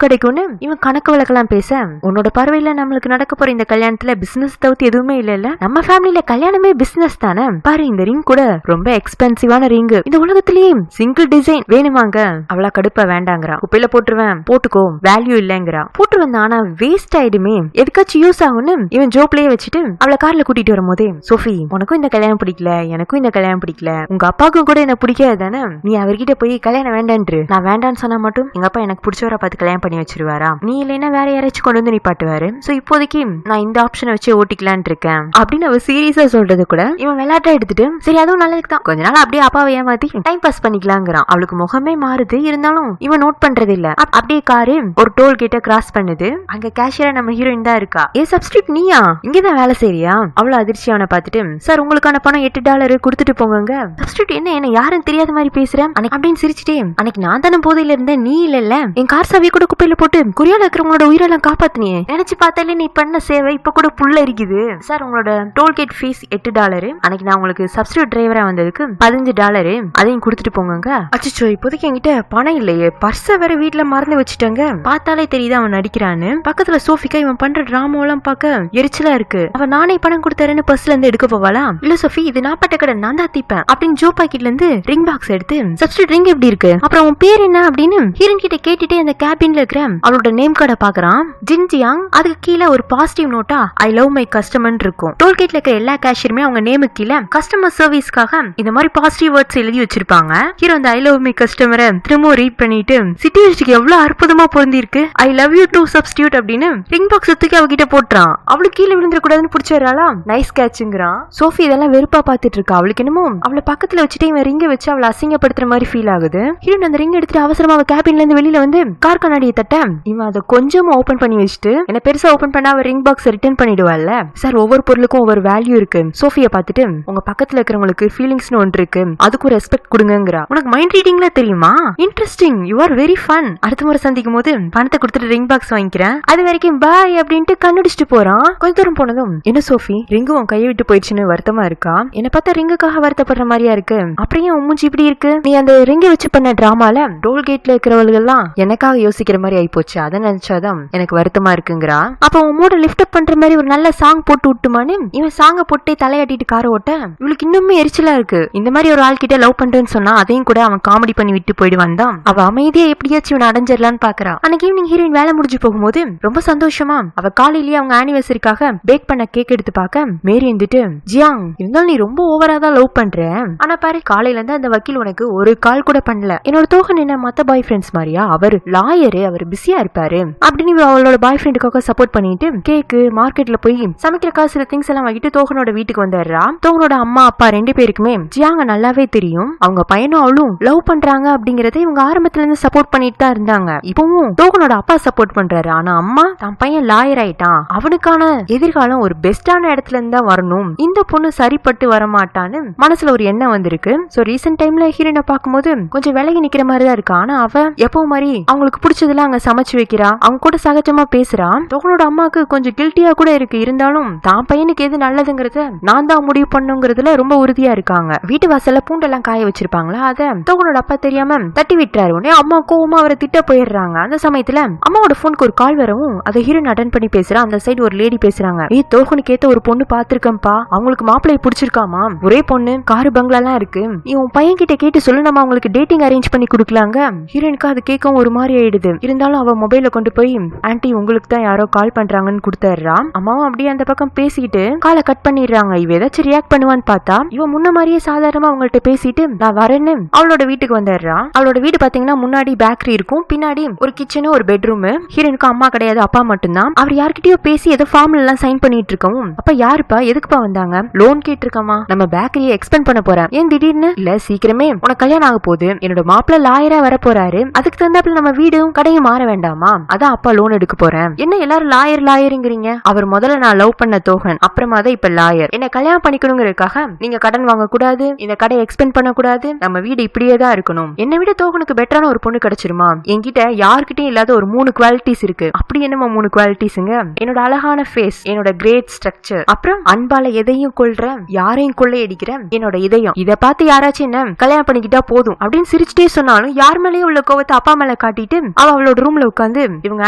கிடைக்கும்னு இவன் கணக்கு வழக்கெல்லாம் பேச, உன்னோட பார்வையில நம்மளுக்கு நடக்க போற இந்த கல்யாணத்துல பிசினஸ் தவிர்த்து எதுவுமே இல்ல. நம்ம ஃபேமிலில கல்யாணமே பிசினஸ் தானே. பாரு, இந்த ரிங் கூட ரொம்ப எக்ஸ்பென்சிவான ரிங், இந்த உலகத்திலேயே சிங்கிள் டிசைன் வேணுமாங்க. அவளா கடுப்ப வேண்டாங்கிறா. குப்பையில போட்டுருவேன், போட்டுக்கோ, வேல்யூ இல்லங்கிறா. போட்டு வந்தா ஆனா வேஸ்ட் ஆயிடுமே, எதுக்காச்சும் யூஸ் ஆகும்னு இவன் ஜோப்லயே வச்சுட்டு அவளை கார்ல கூட்டிட்டு வரும்போதே, சோஃபி உனக்கும் இந்த கல்யாணம் பிடிக்கல, எனக்கும் இந்த கல்யாணம் பிடிக்கல, உங்க அப்பாவுக்கும் கூட என்ன பிடிக்காது தானே, நீ அவர்கிட்ட போய் கல்யாணம் வேண்டான்று. நான் வேண்டான்னு சொன்னா மட்டும் எங்க அப்பா எனக்கு பிடிச்சவரை பார்த்து கல்யாணம் பண்ணி வச்சிருவாரா, நீ இல்லைன்னா வேற யாராச்சும் கொண்டு வந்து நிப்பாட்டுவாரு. சோ இப்போதைக்கு நான் இந்த ஆப்ஷனை வச்சு ஓட்டிக்கலான் இருக்கேன் அப்படின்னு அவ சீரியஸா சொல்றது கூட இவன் விளையாட்டா எடுத்துட்டு, சரி அதுவும் நல்லதுக்கு தான், கொஞ்ச நாள் அப்படியே அப்பாவை ஏமாத்தி டைம் பாஸ் பண்ணிக்கலாங்கிறான். அவளுக்கு முகமே மாறுது, இருந்தாலும் இவன் நோட் பண்றது இல்ல. அப்படியே காரு ஒரு டோல் கேட்ட கிராஸ் பண்ணுது. அங்க கேஷியரா நம்ம ஹீரோயின் தான் இருக்கா. ஏ சப்ஸ்டியூட் நீயா, இங்கதான் வேலை செய்றியா? அவ்வளவு அதிர்ச்சி அவனை பார்த்துட்டு, சார் உங்களுக்கான பணம் $8 கொடுத்துட்டு போங்க. சப்ஸ்டியூட் என்ன யாரும் தெரியாத மாதிரி பேசுறேன் அப்படின்னு சிரிச்சுட்டே, அன்னைக்கு நான் தானே போதையில இருந்தேன், நீ இல்ல, என் கார் சாவியை கூட குப்பையில போட்டு குறியால இருக்கிறவங்களோட உயிரெல்லாம் காப்பாத்தினியே, நினைச்சு பார்த்தாலே நீ பண்ண சேவை இப்ப கூட புள்ள இருக்குது. சார் உங்களோட டோல்கேட் ஃபீஸ் $8, அன்னைக்கு நான் உங்களுக்கு சப்ஸ்டியூட் டிரைவரா வந்ததுக்கு $15, அதையும் கொடுத்துட்டு போங்க. அச்சோ, இப்போதைக்கு என்கிட்ட பணம் இல்லையே, பர்ஸ வேற வீட்டுல மறந்து வச்சுட்டாங்க. பார்த்தாலே தெரியுது அவன் நடிக்கிறான்னு. பக்கத்துல சோஃபிகா இவன் பண்ற டிராமா எல்லாம் பார்க்க எரிச்சலா இருக்கு. அவன் நானே பணம் கொடுத்தாருன்னு பர்ஸ்ல இருந்து எடுக்க போவாளா, இல்ல சோஃபி இது நான் பட்ட கடை, நான் தான் தீப்பேன் அப்படின்னு ஜோ பாக்கெட்ல இருந்து ரிங் பாக்ஸ் எடுத்து, சப்ஸ்டியூட் ரிங் எப்படி இருக்கு, அப்புறம் உன் பேர் என்ன அப்படின்னு ஹீரோயின் கிட்ட கேட்டுட்டு அந்த கேபின்ல இருக்கிற அவளோட நேம் கார்டை பாக்குறான். ஜின்ஜியாங். அதுக்கு கீழே ஒரு positive NOTA I love my customer இருக்கும். டோல்கேட்ல இருக்க எல்லா கேஷியருமே அவங்க நேமுக்கு கீழே கஸ்டமர் சர்வீஸ்க்காக இந்த மாதிரி பாசிட்டிவ் வேர்ட்ஸ் எழுதி வச்சிருப்பாங்க. ஹீரோ அந்த ஐ லவ் மை கஸ்டமரை திரும்ப ரீட் பண்ணிட்டு, சிச்சுவேஷனுக்கு எவ்வளவு அற்புதமா பொருந்தி இருக்கு, I love you too substitute அப்படின்னு ரிங் பாக்ஸ் தூக்கி அவகிட்ட போட்டுறான். அவளுக்கு கீழே விழுந்துட கூடாதுன்னு பிடிச்சாரா, நைஸ் கேட்சுங்கிறான். சோஃபி இதெல்லாம் வெறுப்பா பாத்துட்டு இருக்கா. அவளுக்கு என்னமோ அவளை பக்கத்துல வச்சுட்டு இவன் ரிங்க வச்சு அவளை அசிங்கப்படுத்துற மாதிரி ஃபீல் ஆகுது. ஹீரோயின் அந்த ரிங் எடுத்துட்டு அவசரமா அவ கேபின்ல இருந்து வெளியில வந்து கார் கண்ணாடியை தட்ட, இவன் அதை கொஞ்சம் ஓபன் பண்ணி வச்சுட்டு, என்ன பெருசா ஓபன் பண்ணா அவ ரிங் பாக்ஸ் ரிட்டர்ன் பண்ணிடுவாள்ல. சார் ஒவ்வொரு பொருளுக்கும் ஒவ்வொரு வேல்யூ இருக்கு. சோஃபியை பார்த்துட்டு, உங்க பக்கத்துல இருக்கிறவங்களுக்கு ஃபீலிங்ஸ்னு ஒன்று இருக்கு, அதுக்கு ஒரு ரெஸ்பெக்ட் கொடுங்கங்கறா. உனக்கு மைண்ட் ரீடிங்ல தெரியுமா, interesting, you are very fun. அடுத்த முறை சந்திக்கும் போது பணத்தை கொடுத்துட்டு ரிங் பாக்ஸ் வாங்கிக்கிறேன், அது வரைக்கும் பாய் அப்படின்ட்டு கண்ணடிச்சுட்டு போறான். கொஞ்ச தூரம் போனதும், என்ன சோஃபி ரிங்கு உன் கையை விட்டு போயிடுச்சுன்னு வருத்தமா இருக்கா, என்ன பார்த்தா ரிங்குக்காக வருத்தப்படுற மாதிரியா இருக்கு, அப்படியே உன் மூஞ்சி இப்படி இருக்கு, நீ அந்த ரிங்கை வச்சு பண்ண டிராமால டோல்கேட்ல இருக்கிறவர்கள் எல்லாம் எனக்காக யோசிக்கிற மாதிரி ஆயி போச்சு, அதை நினைச்சாதான் எனக்கு வருத்தமா இருக்குங்கிறா. அப்ப உன் மூட லிஃப்ட் அப் பண்ற மாதிரி ஒரு நல்ல சாங் போட்டு விட்டுமான்னு இவன் சாங்க போட்டு தலையாட்டிட்டு காரை ஓட்ட, இவளுக்கு இன்னுமே எரிச்சலா இருக்கு. இந்த மாதிரி ஒரு ஆள் கிட்ட லவ் பண்றேன்னு சொன்னா அதையும் கூட அவன் காமெடி பண்ணி விட்டு போயிடுவான் தான். அவ அமைதியா எப்படியாச்சும் இவன் அடைஞ்சிடலான்னு பாக்குறா. அன்னைக்கு ஈவினிங் ஹீரோயின் வேலை முடிஞ்சு போகும்போது ரொம்ப சந்தோஷமா அவ காலையிலேயே அவங்க ஆனிவர்சரிக்காக பேக் பண்ண கேக் எடுத்து பார்க்க, மேரி இருந்துட்டு, ஜியாங் இருந்தாலும் நீ ரொம்ப ஓவரா தான் லவ் பண்ற, ஆனா பாரு காலையில இருந்து அந்த வக்கீல் உனக்கு ஒரு கால் கூட பண்ணல, என்னோட தோகன் என்ன மத்த பாய் ஃப்ரெண்ட்ஸ் மாதிரியா, அவர் லாயரு, அவர் பிஸியா இருப்பாரு அப்படின்னு அவளோட பாய் ஃப்ரெண்டுக்காக சப்போர்ட் பண்ணிட்டு கேக்கு மார்க்கெட்ல போய் சமைக்கிறக்காக சில திங்ஸ் எல்லாம் வாங்கிட்டு தோகனோட வீட்டுக்கு வந்துடுறா. தோகனோட அம்மா அப்பா ரெண்டு பேருக்குமே ஜியாங்க நல்லாவே தெரியும், அவங்க பையனும் அவளும் லவ் பண்றாங்க அப்படிங்கறத இவங்க ஆரம்பத்துல இருந்து சப்போர்ட் பண்ணிட்டு தான் இருந்தாங்க. இப்பவும் தோகனோட அப்பா சப்போர்ட் பண்றாரு, ஆனா அம்மா தன் பையன் லாயர் ஆயிட்டான், அவனுக்கான எதிர்காலம் ஒரு பெஸ்டான இடத்துல இருந்தா வரணும், இந்த பொண்ணு சரிப்பட்டு வரமாட்டான்னு மனசுல ஒரு எண்ணம் வந்திருக்கு. சோ ரீசெண்ட் டைம்ல ஹீரோனை பார்க்கும்போது கொஞ்சம் விலகி நிக்கிற மாதிரி தான் இருக்கா. ஆனா அவ எப்பவும் மாதிரி அவங்களுக்கு பிடிச்சதெல்லாம் அங்க சமைச்சு வைக்கிறா, அவங்க கூட சகஜமா பேசுறா. தோகனோட அம்மாக்கு கொஞ்சம் கில்ட்டியா கூட இருக்கு, இருந்தாலும் தான் பையனுக்கு எது நல்லதுங்கிறத நான் தான் முடிவு பண்ணுங்கிறதுல ரொம்ப உறுதியா இருக்காங்க. வீட்டு வாசல்ல பூண்டெல்லாம் காய வச்சிருப்பாங்களா, அத தோகனோட அப்பா தெரியாம தட்டி விட்டுறாரு. உடனே அம்மா கோவமா அவரை திட்ட போயிடுறாங்க. அந்த சமயத்துல அம்மாவோட போனுக்கு ஒரு கால் வரவும் அதை ஹீரோன் அட்டன் பண்ணி பேசுறா. அந்த சைடு ஒரு லேடி பேசுறாங்க, தோகனுக்கு ஏத்த ஒரு பொண்ணு பாத்துருக்கேன்ப்பா, அவங்களுக்கு மாப்பிள்ளை பிடிச்சிருக்காமா, ஒரே பொண்ணு, காரு பங்களா எல்லாம் இருக்கு, நீ உன் பையன் கிட்ட கேட்டு சொல்லு, நம்ம அவங்களுக்கு டேட்டிங் அரேஞ்ச் பண்ணி கொடுக்கலாங்க. ஹீரோனுக்கு அது கேட்கவும் ஒரு மாதிரி ஆயிடுது. இருந்தாலும் அவ மொபைல கொண்டு போய், ஆன்ட்டி உங்களுக்கு தான் யாரோ கால் பண்றாங்கன்னு கொடுத்துறா. அம்மாவும் அப்படியே அந்த பக்கம் பேசிட்டு காலை கட் பண்ணிடுறாங்க. இவ ஏதாச்சும் ரியாக்ட் பண்ணுவான்னு பார்த்தா இவ முன்ன மாதிரியே சாதாரணமா அவங்கள்ட்ட பேசிட்டு நான் வரேன்னு அவளோட வீட்டுக்கு வந்துடுறா. அவளோட வீடு பாத்தீங்கன்னா முன்னாடி பேக்கரி இருக்கும், பின்னாடி ஒரு கிச்சனும் ஒரு பெட்ரூம். ஹீரோனுக்கு அம்மா கிடையாது, அப்பா மட்டும்தான். அவர் யார்கிட்டயோ பேசி ஏதோ ஃபார்ம்ல எல்லாம் சைன் பண்ணிட்டு இருக்கவும், அப்ப யாருப்பா எதுக்குப்பா வந்தாங்க, லோன் கேட்டிருக்கமா, நம்ம பேக்கரியை எக்ஸ்பெண்ட் பண்ண போறேன், ஏன் திடீர்னு, இல்ல சீக்கிரமே உனக்கு கல்யாணம் ஆக போகுது, என்னோட மாப்பிள்ள லாயரா வர போறாரு, அதுக்கு தகுந்தாப்புல நம்ம வீடும் கடையும் மாற வேண்டாமா, அதான் அப்பா லோன் எடுக்க போறேன். என்ன எல்லாரும் லாயர் லாயருங்கிறீங்க, அவர் முதல்ல நான் லவ் பண்ண தோகன், அப்புறமா தான் இப்ப லாயர், என்ன கல்யாணம் பண்ணிக்கணுங்கிறதுக்காக நீங்க கடன் வாங்க கூடாது, இந்த கடை எக்ஸ்பெண்ட் பண்ண கூடாது, நம்ம வீடு இப்படியே தான் இருக்கணும். என்னை விட தோகனுக்கு பெட்டரான ஒரு பொண்ணு கிடைச்சிருமா, என்கிட்ட யார்கிட்டயும் இல்லாத ஒரு 3 குவாலிட்டிஸ் இருக்கு. அப்படி என்னமா 3 குவாலிட்டிஸ்ங்க, என்னோட அழகான ஃபேஸ், என்னோட கிரேட் ஸ்ட்ரக்சர், அப்புறம் அன்பால எதையும் கொள்ற யாரையும் கொள்ளையடிக்கிற என்னோட இதயம், இத பார்த்து யாராச்சும் என்ன கல்யாணம் பண்ணிக்கிட்டா போதும் அப்படின்னு சிரிச்சுட்டே சொன்னாலும் யார் மேலேயே உள்ள கோவத்தை அப்பா மேல காட்டிட்டு அவளோட ரூம்ல உட்காந்து இவங்க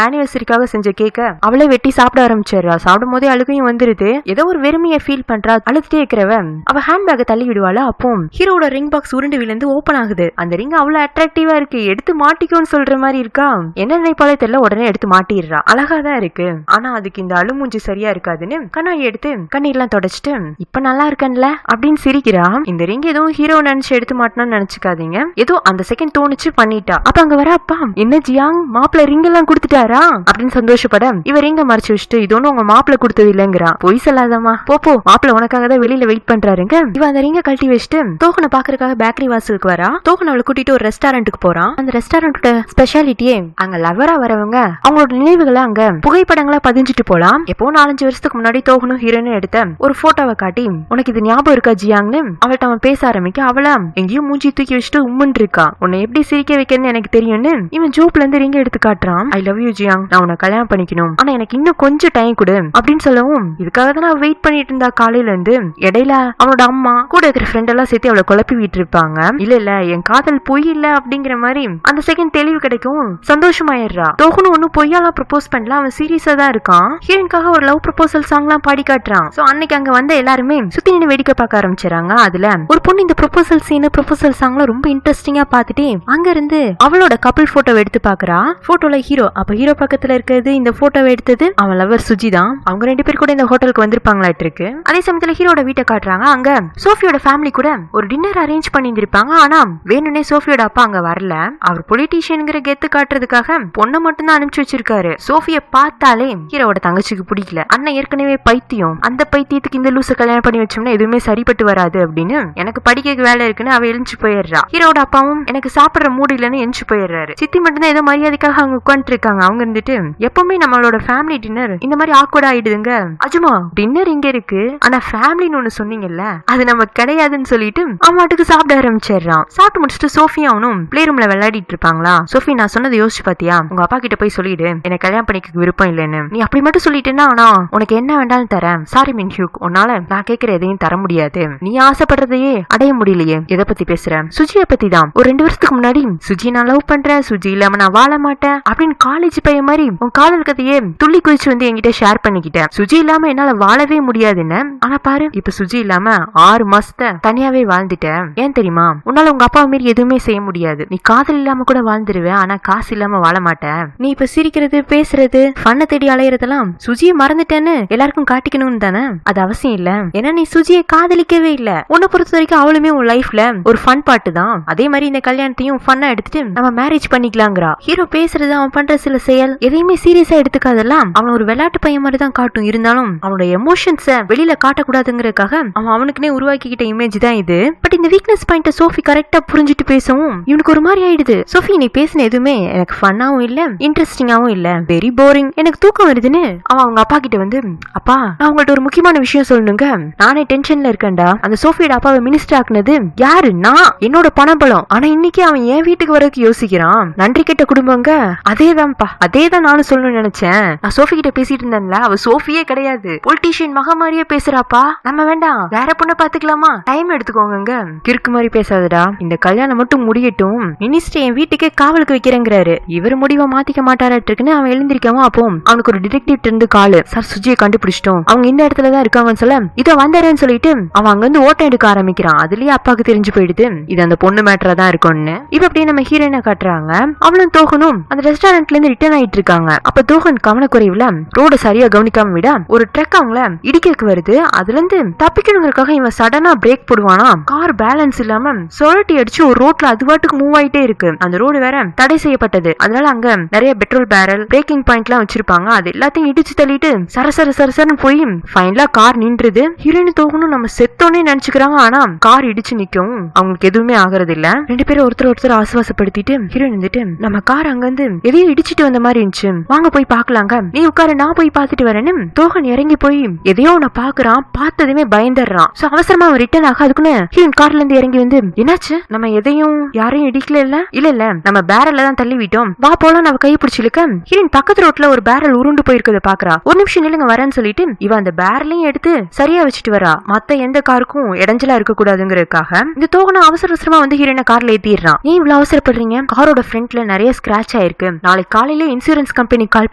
ஆனிவர்சரிக்காக செஞ்ச கேக்க அவளே வெட்டி சாப்பிட ஆரம்பிச்சிடறா. சாப்பிடும் போதே அழுகையும் வந்துருது. ஏதோ ஒரு வெறுமையை ஃபீல் பண்றா. அழுதுட்டே இருக்கிறவ அவ ஹேண்ட்பேக்கை தள்ளி விடுவாளா. அப்போ ஹீரோட ரிங் பாக்ஸ் உருண்டு விழுந்து ஓபன் ஆகுது. அந்த ரிங் அவ்வளவு அட்ராக்டிவா இருக்கு. எடுத்து மாட்டிக்கோன்னு சொல்ற மாதிரி இருக்கா. என்ன நினைப்பாலே தெரியல, உடனே எடுத்து மாட்டிடுறா. அழகா தான் இருக்கு. ஆனா அதுக்கு இந்த அழுமூஞ்சி சரியா இருக்காதுன்னு கண்ணாடி எடுத்து கண்ணீர்லாம் தொடச்சிட்டு இப்ப நல்லா இருக்கன்ல அப்படின்னு சிரிக்கிறா. இந்த ரிங் எதுவும் ஹீரோ நினைச்சு எடுத்து மாட்டணும்னு நினைச்சுக்காதீங்க. ஏதோ அந்த செகண்ட் தோணுச்சு பண்ணிட்டா. அப்ப அங்க வர அப்பா என்ன ஜியாங் மாப்பிள்ள ரிங் எல்லாம் கொடுத்துட்டாரா அப்படின்னு சந்தோஷப்பட இவ ரிங்க மறைச்சு வச்சுட்டு இது ஒண்ணு உங்க மாப்பிள்ள கொடுத்தது இல்லங்கிறா. பொய் சொல்லாதமா போ மாப்பிள்ள உனக்காக தான் வெளியில வெயிட் பண்றாருங்க. இவ அந்த ரிங்க கழட்டி வச்சுட்டு தோகனை பாக்குறதுக்காக பேக்கரி வாசலுக்கு வரா. தோகன் அவளை கூட்டிட்டு ஒரு ரெஸ்டாரண்ட்டுக்கு போறான். அந்த ரெஸ்டாரண்டோட ஸ்பெஷாலிட்டியே அங்க லவரா வரவங்க அவங்களோட நினைவுகளை அங்க புகைப்படங்களா பதிஞ்சிட்டு போலாம். எப்போ 4-5 வருஷத்துக்கு முன்னாடி தோகனும் ஹீரோனும் எடுத்த ஒரு போட்டோவை காட்டி உனக்கு இது ஞாபகம் இருக்கா ஜியாங்னு அவள்கிட்ட அவன் பேச ஆரம்பிக்க அவள எங்கேயும் மூஞ்சி தூக்கி வச்சுட்டு உம்முன்னு இருக்கா. உன்னை எப்படி சிரிக்க வைக்கிறதுன்னு எனக்கு தெரியும்னு இவன் ஜோப்ல இருந்து ரிங்க எடுத்து காட்டுறான். ஐ லவ் யூ ஜியாங், நான் உன்னை கல்யாணம் பண்ணிக்கணும், ஆனா எனக்கு இன்னும் கொஞ்சம் டைம் கொடு அப்படின்னு சொல்லவும் இதுக்காக தான் நான் வெயிட் பண்ணிட்டு இருந்தா காலையில இருந்து. இடையில அவனோட அம்மா கூட இருக்கிற ஃப்ரெண்ட் எல்லாம் சேர்த்து அவளை குழப்பி விட்டு இருப்பாங்க. இல்ல என் காதல் பொய் இல்ல அப்படிங்கிற மாதிரி அந்த செகண்ட் தெளிவு கிடைக்கும். சந்தோஷமாயிடுறா. தோகனும் ஒன்னும் பொய்யாலாம் ப்ரப்போஸ் பண்ணல, அவன் சீரியஸா தான் இருக்கான். ஹீரோனுக்காக ஒரு லவ் ப்ரப்போசல் சாங் எல்லாம் பாடி காட்டுறான். சோ அன்னைக்கு அங்க வந்த எல்லாருமே சுத்தி நின்று வேடிக்கை பார்க்க ஆரம்பிச்சாங்க. அதுல ஒரு பொண்ணு இந்த ப்ரப்போசல் சீன் ப்ரப்போசல் சாங்ல ரொம்ப இன்ட்ரெஸ்டிங்கா பாத்துட்டு அங்க இருந்து அவளோட கப்பிள் போட்டோவை எடுத்து பாக்குறா. போட்டோல ஹீரோ, அப்ப ஹீரோ பக்கத்துல இருக்கிறது இந்த போட்டோவை எடுத்தது அவன் லவர் சுஜி தான். அவங்க 2 பேர் கூட இந்த ஹோட்டலுக்கு வந்திருப்பாங்களாட்டு இருக்கு. அதே சமயத்துல ஹீரோட வீட்டை காட்டுறாங்க. அங்க சோஃபியோட ஃபேமிலி கூட ஒரு டின்னர் அரேஞ்ச் பண்ணிருப்பாங்க. ஆனா வேணும்னே சோஃபியோட அப்பா அங்க வரல. அவர் பொலிட்டீஷியன்ங்கிற கெத்து காட்டுறதுக்காக பொண்ணை மட்டும் தான் அனுப்பிச்சு வச்சிருக்காரு. சோஃபிய பார்த்தாலே ஹீரோட தங்கச்சிக்கு பிடிக்கல. அண்ணன் ஏற்கனவே பைத்தியம், அந்த பைத்தியத்துக்கு இந்த லூச கல்யாணம் பண்ணி வச்சோம்னா எதுவுமே சரிப்பட்டு வராது அப்படின்னு எனக்கு படிக்க வேலை இருக்குன்னு அவ எழுந்து போயிடுறா. ஹீரோட அப்பாவும் எனக்கு சாப்பிடுற மூடு இல்லன்னு எழுந்து போயிடுறாரு. சித்தி மட்டும் தான் ஏதோ மரியாதைக்காக அவங்க உட்காந்துட்டு இருக்காங்க. அவங்க இருந்துட்டு எப்பவுமே நம்மளோட ஃபேமிலி டின்னர் இந்த மாதிரி ஆக்வர்ட் ஆயிடுதுங்க. அஜுமா டின்னர் இங்க இருக்கு, ஆனா ஃபேமிலின்னு ஒண்ணு சொன்னீங்கல்ல அது நம்ம கிடையாதுன்னு சொல்லிட்டு அவன் வாட்டுக்கு சாப்பிட ஆரம்பிச்சிடறான். சாப்பிட்டு முடிச்சுட்டு சோஃபி அவனும் பிளே ரூம்ல விளையாடிட்டு இருப்பாங்களா. சோஃபி நான் சொன்னதை யோசிச்சு பாத்தியா, உங்க அப்பா கிட்ட போய் சொல்லிடு எனக்கு கல்யாணம் பண்ணிக்க விருப்பம் இல்லைன்னு. நீ அப்படி மட்டும் சொல்லிட்டேன்னா ஆனா உனக்கு என்ன வேண்டாலும் தரேன். சாரி மின்ஹியூக், உன்னால நான் கேட்கிற எதையும் தர முடியாது. நீ ஆசைப்படுறதையே அடைய முடியலையே. எதை பத்தி பேசுற? சுஜியை பத்தி தான். ஒரு 2 வருஷத்துக்கு முன்னாடி சுஜி நான் லவ் பண்றேன், சுஜி இல்லாம நான் வாழ மாட்டேன் அப்படின்னு காலேஜ் பையன் மாதிரி உன் காதல் கதையே துள்ளி குதிச்சு வந்து என்கிட்ட ஷேர் பண்ணிக்கிட்டேன். சுஜி இல்லாம என்னால வாழவே முடியாதுன்னு. ஆனா பாரு இப்ப சுஜி இல்லாம 6 மாசத்தை தனியாவே வாழ்ந்துட்டேன். ஏன் தெரியுமா? உன்னால உங்க அப்பா மாரி எதுவுமே செய்ய முடியாது. நீ காதல் இல்லாம கூட வாழ்ந்துருவே, ஆனா காசு இல்லாம வாழ மாட்டேன். நீ இப்ப சிரிக்கிறது பேசுறது ஃபன்ன தேடி அலையறதெல்லாம் சுஜியை மறந்துட்டேன்னு எல்லாருக்கும் காட்டிக்கணும்னு தானே? அது அவசியம் இல்ல. ஏன்னா நீ சுஜியை காதலிக்கவே இல்ல. உன்னை பொறுத்த வரைக்கும் அவளுமே உன் லைஃப்ல ஒரு ஃபன் பாட்டு தான். அதே மாதிரி இந்த கல்யாணத்தையும் ஃபன்னா எடுத்துட்டு நம்ம மேரேஜ் பண்ணிக்கலாங்கிறா. ஹீரோ பேசுறது அவன் பண்ற சில செயல் எதையுமே சீரியஸா எடுத்துக்காதெல்லாம் அவன் ஒரு விளையாட்டு பையன் மாதிரி தான் காட்டும். இருந்தாலும் அவனோட எமோஷன்ஸ வெளியில காட்டக்கூடாதுங்கிறதுக்காக அவன் அவனுக்குனே உருவாக்கிக்கிட்ட இமேஜ் தான் இது. பட் இந்த வீக்னஸ் பாயிண்ட சோஃபி கரெக்டா புரிஞ்சுட்டு பேசவும் இவனுக்கு ஒரு மாதிரி ஆயிடுது. சோஃபி நீ பேசின எதுவுமே எனக்கு ஃபன்னாவும் இல்ல இன்ட்ரெஸ்டிங்காவும் இல்ல, வெரி போரிங், எனக்கு தூக்கம் வருதுன்னு அவன் அவங்க அப்பா கிட்ட வந்து அப்பா நான் உங்கள்ட்ட ஒரு முக்கியமான விஷயம் சொல்லணுங்க, நானே டென்ஷன்ல இருக்கேன்டா. அந்த சோஃபியோட அப்பாவை மினிஸ்டர் ஆக்குனது யாரு? நான், என்னோட பணபலம். ஆனா இன்னைக்கு அவன் என் வீட்டுக்கு வரக்கு யோசிக்கிறான். நன்றி கெட்ட குடும்பங்க. அதேதான்ப்பா, அதேதான் நானும் சொல்லணும்னு நினைச்சேன். நான் சோஃபி கிட்ட பேசிட்டு இருந்தேன்ல, அவ சோஃபியே கிடையாது, பொலிட்டீஷியன் மகா மாதிரியே பேசுறாப்பா. நம்ம வேண்டாம் வேற பொண்ணை பாத்துக்கலாமா? டைம் எடுத்துக்கோங்க. கிறுக்கு மாதிரி பேசாதடா, இந்த கல்யாணம் மட்டும் முடியட்டும், மினிஸ்டர் என் வீட்டுக்கே காவலுக்கு வைக்கிறேங்கிறாரு. இவர் முடிவை மாத்திக்க மாட்டாருன்னு அவன் எழுந்திருக்காம. அப்போ அவனுக்கு ஒரு டிடெக்டிவ் இருந்து காலு, சார் சுஜியை கண்டுபிடிச்சிட்டோம், அவங்க இந்த இடத்துலதான் இருக்காங்கன்னு சொல்ல இதோ வந்தாரேன்னு சொல்லிட்டு அவன் அங்க வந்து ஓட்டம் எடுக்க ஆரம்பிக்கிறான். அதுலயே அப்பாக்கு தெரிஞ்சு போயிடுது இது அந்த பொண்ணு மேட்டரா தான் இருக்கும்னு. இப்ப அப்படியே நம்ம ஹீரோயினை காட்டுறாங்க. அவளும் தோகனும் அந்த ரெஸ்டாரண்ட்ல இருந்து ரிட்டர்ன் ஆயிட்டு இருக்காங்க. அப்ப தோகன் கவனக்குறைவுல ரோட சரியா கவனிக்காம விட ஒரு ட்ரக் அவங்கள இடிக்க வருது. அதுல இருந்து தப்பிக்கணுங்கிறதுக்காக இவன் சடனா பிரேக் போடுவானா. கார் பேலன்ஸ் இல்லாம சொலட்டி அடிச்சு ஒரு ரோட்ல அது பாட்டுக்கு மூவ் ஆயிட்டே இருக்கு. அந்த ரோடு வேற தடை செய்யப்பட்டது. அதனால அங்க நிறைய பெட்ரோல் பேரல் பிரேக்கிங் பாயிண்ட் எல்லாம் வச்சிருப்பாங்க. அது எல்லாத்தையும் இடிச்சு தள்ளிட்டு சரசரன்னு போய் ஃபைனலா கார் நின்றுது. ஹீரோயின் தோகனும் நம்ம செத்தோன்னே நினைச்சுக்கிறாங்க. ஆனா கார் இடிச்சு நிக்கும், அவங்களுக்கு எதுவுமே ஆகுறது இல்ல. 2 பேரும் ஒருத்தர் ஆசுவாசப்படுத்திட்டு ஹீரோயின் வந்துட்டு நம்ம கார் அங்க இருந்து எதையோ இடிச்சிட்டு வந்த மாதிரி இருந்துச்சு, வாங்க போய் பாக்கலாங்க, நீ உட்காரு நான் போய் பாத்துட்டு வரேன்னு தோகன் இறங்கி போய் எதையோ ஒன்ன பாக்குறான். பார்த்ததுமே பயந்துடுறான். சோ அவசரமா அவன் ரிட்டர்ன் ஆக அதுக்குன்னு ஹீரோயின் கார்ல இருந்து இறங்கி வந்து என்னாச்சு, நம்ம எதையும் யாரையும் இடிக்கல இல்ல நம்ம பேரல்ல தான் தள்ளி விட்டோம், வா போலாம். நம்ம கை பிடிச்சி இழுக்க ஹீரோயின் பக்கத்து ரோட்ல ஒரு பேரல் உருண்டு போயிருக்கத பாக்குறா. ஒரு நிமிஷம் நில்லுங்க வரேன்னு சொல்லிட்டு இவன் அந்த பேரலையும் எடுத்து சரியா வச்சுட்டு வரா. மத்த எந்த காருக்கும் இடைஞ்சலா இருக்க கூடாதுங்கிறதுக்காக இந்த தோகனை அவசரமா வந்து ஹீரோயினை கார்ல ஏத்திடுறான். ஏன் இவ்வளவு அவசரப்படுறீங்க? காரோட ஃப்ரண்ட்ல நிறைய ஸ்கிராட்ச் ஆயிருக்கு. நாளைக்கு காலையில இன்சூரன்ஸ் கம்பெனி கால்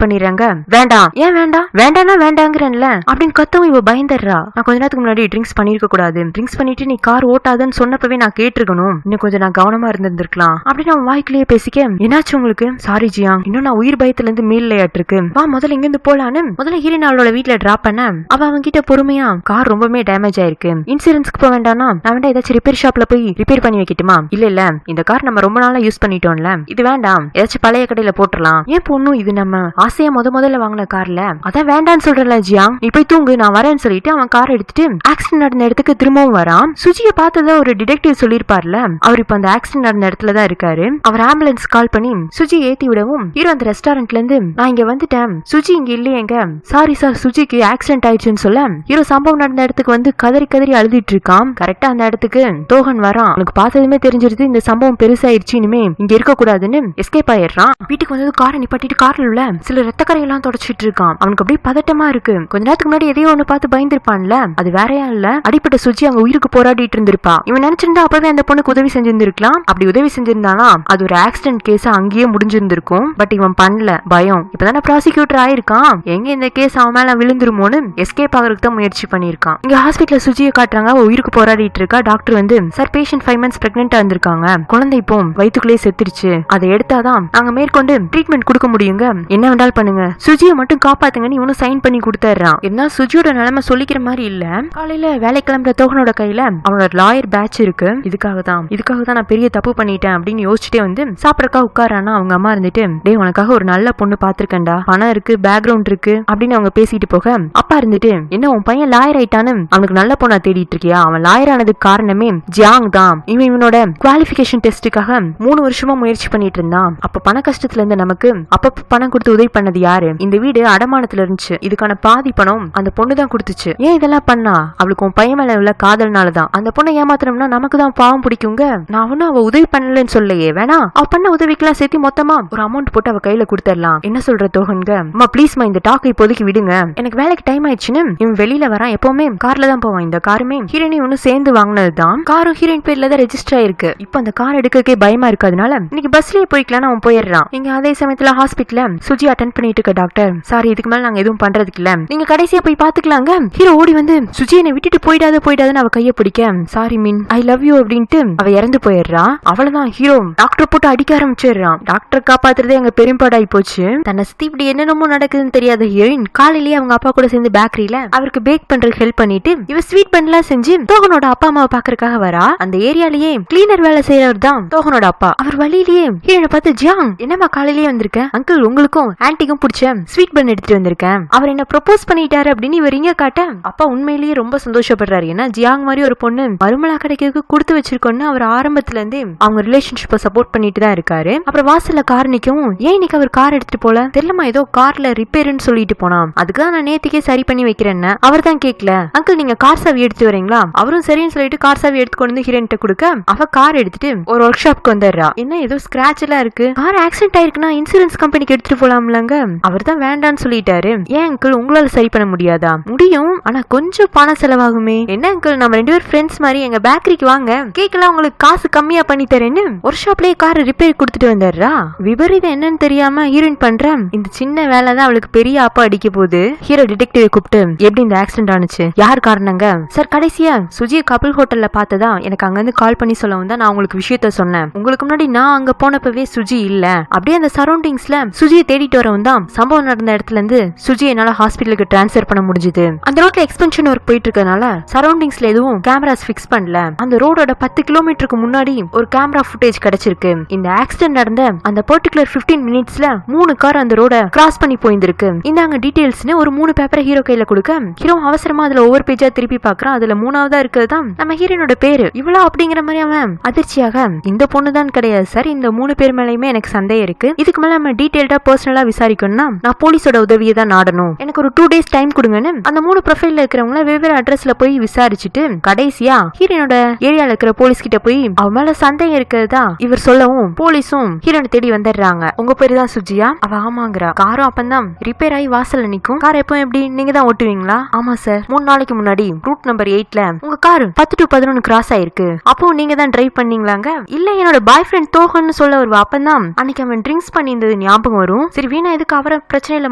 பண்ணிடுறாங்க. வேண்டாம். ஏன் வேண்டாம்? வேண்டாம்னா வேண்டாங்கிறேன்ல அப்படின்னு கத்தவும் இவ பயந்துடுறா. நான் கொஞ்ச நேரத்துக்கு முன்னாடி ட்ரிங்க்ஸ் பண்ணிருக்க கூடாது. ட்ரிங்க்ஸ் பண்ணிட்டு நீ கார் ஓட்டாதன்னு சொன்னப்பவே நான் கேட்டிருக்கணும். இன்னும் கொஞ்சம் நான் கவனமா இருந்திருக்கலாம் அப்படின்னு அவன் வாய்க்குள்ளேயே பேசிக்க, என்னாச்சு உங்களுக்கு? சாரி ஜியாங், இன்னும் நான் உயிர் பயத்துல இருந்து மீள்லையாட்டு இருக்கு. வா முதல்ல இங்க இருந்து போலான்னு முதல்ல ஹீரோயின் அவளோட வீட்டுல டிராப் பண்ண அவன் கிட்ட பொறுமையா, கார் ரொம்பவே டேமேஜ் ஆயிருக்கு, இன்சூரன்ஸ்க்கு போக வேண்டாம்னா நான் வேண்டாம் ஏதாச்சும் ரிப்பேர் ஷாப்ல போய் ரிப்பேர் பண்ணி வைக்கட்டுமா? இல்ல இந்த கார் நம்ம ரொம்ப நாளா யூஸ் பண்ணிட்டோம்ல, இது வேண்டாம், ஏதாச்சும் பழைய கடையில போட்டுடலாம். ஏன் பொண்ணும் இது நம்ம ஆசையா முதல்ல வாங்கின கார்ல, அதான் வேண்டான்னு சொல்றல ஜியாங், நீ போய் தூங்கு நான் வரேன்னு சொல்லிட்டு அவன் கார் எடுத்துட்டு ஆக்சிடென்ட் நடந்த இடத்துக்கு திரும்பவும் வரான். சுஜியை பார்த்தத ஒரு டிடெக்டிவ் சொல்லிருப்பார்ல, அவர் இப்ப அந்த ஆக்சிடென்ட் நடந்த இடத்துல தான் இருக்காரு. அவர் ஆம்புலன்ஸ் கால் பண்ணி சுஜி ஏத்தி விடவும் ஹீரோ அந்த ரெஸ்டாரண்ட்ல இருந்து நான் இங்க வந்துட்டேன், சுஜி இங்க இல்லையேங்க, சாரி சார் சுஜிக்கு ஆக்சிடென்ட் ஆயிடுச்சுன்னு சொல்ல ஹீரோ சம்பவம் நடந்த இடத்துக்கு வந்து கதறி கதறி அழுதிட்டு இருக்கான். கரெக்டா அந்த இடத்துக்கு தோகன் வரான். அவனுக்கு பார்த்ததுமே தெரிஞ்சிருது இந்த சம்பவம் பெருசாயிருச்சு, இனிமே இங்க இருக்க கூடாதுன்னு எஸ்கேப் ஆயிடுறான். வீட்டுக்கு வந்து காரை நிப்பாட்டிட்டு கார்ல உள்ள சில ரத்தக்கரையெல்லாம் தொடச்சிட்டு இருக்கான். அவனுக்கு அப்படியே பதட்டமா இருக்கு. கொஞ்ச நேரத்துக்கு முன்னாடி எதையோ ஒண்ணு பார்த்து பயந்துருப்பான்ல, அது வேறையா இல்ல, அடிப்பட்ட சுஜி அங்க உயிருக்கு போராடிட்டு இருந்திருப்பா. இவன் நினைச்சிருந்தா அப்பவே அந்த பொண்ணுக்கு உதவி செஞ்சிருந்திருக்கலாம். அப்படி உதவி செஞ்சிருந்தானா அது ஒரு ஆக்சிடென்ட் கேஸ் அங்கேயே முடிஞ்சிருந்திருக்கும். பட் இவன் பண்ணல, பயம். இப்பதானே ப்ராசிக்யூட்டர் ஆயிருக்கான், எங்க இந்த கேஸ் அவன் மேல விழுந்துருமோன்னு எஸ்கேப் ஆகிறதுக்கு தான் முயற்சி பண்ணிருக்கான். இங்க ஹாஸ்பிட்டல்ல சுஜியை காட்டுறாங்க, உயிருக்கு போராடிட்டு இருக்கா. டாக்டர் வந்து சார் பேஷண்ட் 5 months பிரெக்னெண்டா இருந்திருக்காங்க, குழந்தை இப்போ வயிற்றுக்குள்ளே செத்துருச்சு, அதை எடுத்தாதான் நாங்க மேற்கொண்டு ட்ரீட்மெண்ட் கொடுக்க முடியுங்க, என்ன வேண்டாலும் பண்ணுங்க, சுஜியை மட்டும் காப்பாத்துங்கன்னு இவனும் சைன் பண்ணி கொடுத்துறான். என்ன சுஜியோட நிலைமை சொல்லிக்கிற மாதிரி இல்ல. காலையில வேலை கிளம்புற தோகனோட கையில அவனோட லாயர் பேட்ச் இருக்கு. இதுக்காக தான் நான் பெரிய தப்பு பண்ணிட்டேன் அப்படின்னு யோசிச்சுட்டே வந்து சாப்பிடறக்கா உட்காரானா அவங்க அம்மா இருந்துட்டு, டேய் உனக்காக ஒரு நல்ல பொண்ணு பாத்துருக்கேன்டா, பணம் இருக்கு, பேக்ரவுண்ட் இருக்கு அப்படின்னு அவங்க பேசிட்டு போக அப்பா இருந்துட்டு, என்ன உன் பையன் லாயர் ஆயிட்டான்னு அவனுக்கு நல்ல பொண்ணா தேடிட்டு இருக்கியா? அவன் லாயர் ஆனதுக்கு காரணமே ஜியாங் தான். இவனோட குவாலிஃபிகேஷன் டெஸ்டுக்காக 3 வருஷமா முயற்சி பண்ணிட்டு இருந்தான். அப்ப பண கஷ்டத்துல இருந்து நமக்கு அப்ப பணம் கொடுத்து உதவி பண்ணது யாரு? இந்த வீடு அடமானத்துல இருந்துச்சு, இதுக்கான பாதி பணம் அந்த பொண்ணு தான் கொடுத்துச்சு. ஏன் இதெல்லாம் பண்ணா? அவளுக்கு உன் பையன் மேல உள்ள காதல்னாலதான். அந்த பொண்ணை ஏமாத்தணும்னா நமக்கு தான் பாவம் பிடிக்குங்க. நான் ஒன்னும் அவ உதவி பண்ணலன்னு சொல்லலையே, வேணா அவ பண்ண உதவிக்கெல்லாம் சேர்த்து மொத்தமா ஒரு அமௌண்ட் போட்டு அவ கையில கொடுத்துடலாம். என்ன சொல்ற தோகன்க? அம்மா ப்ளீஸ்மா இந்த டாக்கை இப்போதைக்கு விடுங்க, எனக்கு வேலைக்கு டைம் ஆயிடுச்சுன்னு இவன் வெளியில வரான். எப்பவுமே கார்ல தான் போவான். இந்த காருமே ஹீரோயின் ஒன்னும் சேர்ந்து வாங்கினதுதான். காரும் ஹீரோயின் பேர்ல தான் ரெஜிஸ்டர் ஆயிருக்கு. இப்ப அந்த கார் எடுக்கவே பயமா இருக்காதனால இன்னைக்கு பஸ்லயே போய்க்கலாம்னு அவன் போயிடுறான். இங்க அதே சமயத்துல ஹாஸ்பிட்டல்ல சுஜி அட்டென்ட் பண்ணிட்டு இருக்க டாக்டர், சாரி இதுக்கு மேல நாங்க எதுவும் பண்றதுக்கு இல்ல, நீங்க கடைசியா போய் பாத்துக்கலாங்க. ஹீரோ ஓடி வந்து சுஜி என்னை விட்டுட்டு போயிடாதுன்னு அவ கைய பிடிக்க, sorry mean I love you அப்படின்ட்டு அவ இறந்து போயிடுறா. அவ்வளவுதான், ஹீரோ டாக்டர் போட்டு அடிக்க ஆரம்பிச்சிடுறான். டாக்டர் காப்பாத்துறதே அங்க பெரும்பாடாயி போச்சு. தன்னை சுத்தி இப்படி என்னென்னமோ நடக்குதுன்னு தெரியாத ஹீரோயின் காலையிலேயே அவங்க அப்பா கூட சேர்ந்து பேக்கரியில அவருக்கு பேக் பண்றதுக்கு ஹெல்ப் பண்ணிட்டு இவ ஸ்வீட் பண்ணலாம் செஞ்சு தோகனோட அப்பா அம்மாவை பாக்குறதுக்காக வரா. அந்த ஏரியாலேயே கிளீனர் வேலை செய்யறவர் தான் தோகனோட அப்பா. அவர் வழியிலேயே ஹீரோனை பார்த்து, ஜியாங் என்னமா காலையிலேயே வந்திருக்க, அங்கிள் உங்களுக்கும் ஆன்டிக்கும் பிடிச்ச ஸ்வீட் பண்ண எடுத்துட்டு வந்திருக்கேன், அவர் என்ன ப்ரொபோஸ் பண்ணிட்டாரு அப்படின்னு இவர் இங்க காட்ட அப்பா உண்மையிலேயே ரொம்ப சந்தோஷப்படுறாரு. ஏன்னா ஜியாங் மாதிரி ஒரு பொண்ணு மருமலா கிடைக்கிறதுக்கு கொடுத்து வச்சிருக்கோன்னு அவர் ஆரம்பத்துல இருந்தே அவங்க ரிலேஷன்ஷிப்பை சப்போர்ட் பண்ணிட்டு தான் இருக்காரு. அப்புறம் வாசல்ல கார் நிக்கவும், ஏன் இன்னைக்கு அவர் கார் எடுத்துட்டு போல தெரியலமா, ஏதோ கார்ல ரிப்பேர்னு சொல்லிட்டு போனான், அதுக்குதான் நான் நேத்துக்கே சரி பண்ணி வைக்கிறேன்னு. அவர் தான் கேட்கல, அங்கிள் நீங்க கார் சாவி எடுத்து வரீங்களா? அவரும் சரின்னு சொல்லிட்டு கார் சாவி எடுத்துக்கொண்டு வந்து ஹீரோயின் கொடுக்க அவ கார் எடுத்துட்டு ஒரு ஒர்க் ஷாப்க்கு வந்துடுறா. என்ன ஏதோ ஸ்கிராட்ச் எல்லாம் இருக்கு, கார் ஆக்சிடென்ட் ஆயிருக்குன்னா இன்சூரன்ஸ் கம்பெனிக்கு எடுத்துட்டு போலாம்லங்க. அவர் தான் வேண்டான்னு சொல்லிட்டாரு. ஏன் அங்கிள் உங்களால சரி பண்ண முடியாதா? முடியும், ஆனா கொஞ்சம் பணம் செலவாகுமே. என்ன அங்கிள் நம்ம 2 பேரும் ஃப்ரெண்ட்ஸ் மாதிரி எங்க பேக்கரிக்கு வாங்க, கேக்கலாம் உங்களுக்கு காசு கம்மியா பண்ணி தரேன்னு ஒரு ஷாப்லயே கார் ரிப்பேர் கொடுத்துட்டு வந்துடுறா. விபரீதம் என்னன்னு தெரியாம ஹீரோயின் பண்ற இந்த சின்ன வேலை தான் அவளுக்கு பெரிய அப்பா அடிக்க போகுது. ஹீரோ டிடெக்டிவ் கூப்பிட்டு, எப்படி இந்த ஆக்சிடென்ட் ஆனிச்சு, யார் காரணங்க? சார் கடைசியா சுஜியை கபில் ஹோட்டல்ல பார்த்ததா எனக்கு அங்க இருந்து கால் பண்ணி சொல்லவும் தான் நான் உங்களுக்கு விஷயத்த சொன்னேன். உங்களுக்கு முன்னாடி நான் அங்க போனப்பவே சுஜி இல்ல. அப்படியே அந்த சரௌண்டிங்ஸ்ல சுஜியை தேடிட்டு வரவும் தான் சம்பவம் நடந்த இடத்துல இருந்து சுஜி என்னால ஹாஸ்பிட்டலுக்கு டிரான்ஸ்பர் பண்ண முடிஞ்சது. அந்த ரோட்ல எக்ஸ்பென்ஷன் ஒர்க் போயிட்டு இருக்கனால சரௌண்டிங்ஸ்ல எதுவும் கேமராஸ் பிக்ஸ் பண்ணல. அந்த ரோடோட 10 கிலோமீட்டருக்கு முன்னாடி ஒரு கேமரா ஃபுட்டேஜ் கிடைச்சிருக்கு. இந்த ஆக்சிடென்ட் நடந்த அந்த பர்டிகுலர் 15 மினிட்ஸ்ல 3 கார் அந்த ரோட கிராஸ் பண்ணி போயிருக்கு. இந்தாங்க டீடைல்ஸ்னு ஒரு 3 பேப்பரை ஹீரோ கையில கொடுக்க ஹீரோ அவசரமா அதுல ஒவ்வொரு பேஜா திருப்பி பாக்குறான். அதுல 3ஆவதா இருக்கிறது தான் நம்ம ஹீரோனோட பேரு. இவ்வளவு அப்படிங்கிற மாதிரி அவன் அதிர்ச்சியாக, இந்த பொண்ணு தான் கிடையாது சார், இந்த 3 பேர் மேலயுமே எனக்கு சந்தேகம் இருக்கு, இதுக்கு மேல நம்ம டீடைல்டா பர்சனலா விசாரிக்கணும்னா நான் போலீஸோட உதவியை தான் நாடணும், எனக்கு ஒரு 2 days டைம் கொடுங்கன்னு அந்த 3 ப்ரொஃபைல்ல இருக்கிறவங்கள வெவ்வேறு அட்ரஸ்ல போய் விசாரிச்சுட்டு கடைசியா ஹீரோனோட ஏரியால இருக்கிற போலீஸ் கிட்ட போய் அவ மேல சந்தேகம் இருக்கிறதா இவர் சொல்லவும் போலீஸும் ஹீரோனை தேடி வந்துடுறாங்க. உங்க பேரு தான் சுஜியா? அவ ஆமாங்கிறா. காரும் அப்பந்தான் ரிப்பேர் ஆகி வாசல்ல நிக்கும். கார் எப்போ எப்படி நீங்க தான் ஓட்டுவீங்களா? ஆமா சார், 3 நாளைக்கு முன்னாடி ரூட் நம்பர் 8ல உங்க கார் 10 to 11 கிராஸ் ஆயிருக்கு, அப்போ நீங்க தான் டிரைவ் பண்ணீங்களாங்க? இல்ல என்னோட ஹீரோட பாய் ஃப்ரெண்ட் தோகன்னு சொல்ல வருவா. அப்பதான் அன்னைக்கு அவன் ட்ரிங்க்ஸ் பண்ணி இருந்தது ஞாபகம் வரும். சரி வீணா எதுக்கு அவரை பிரச்சனையில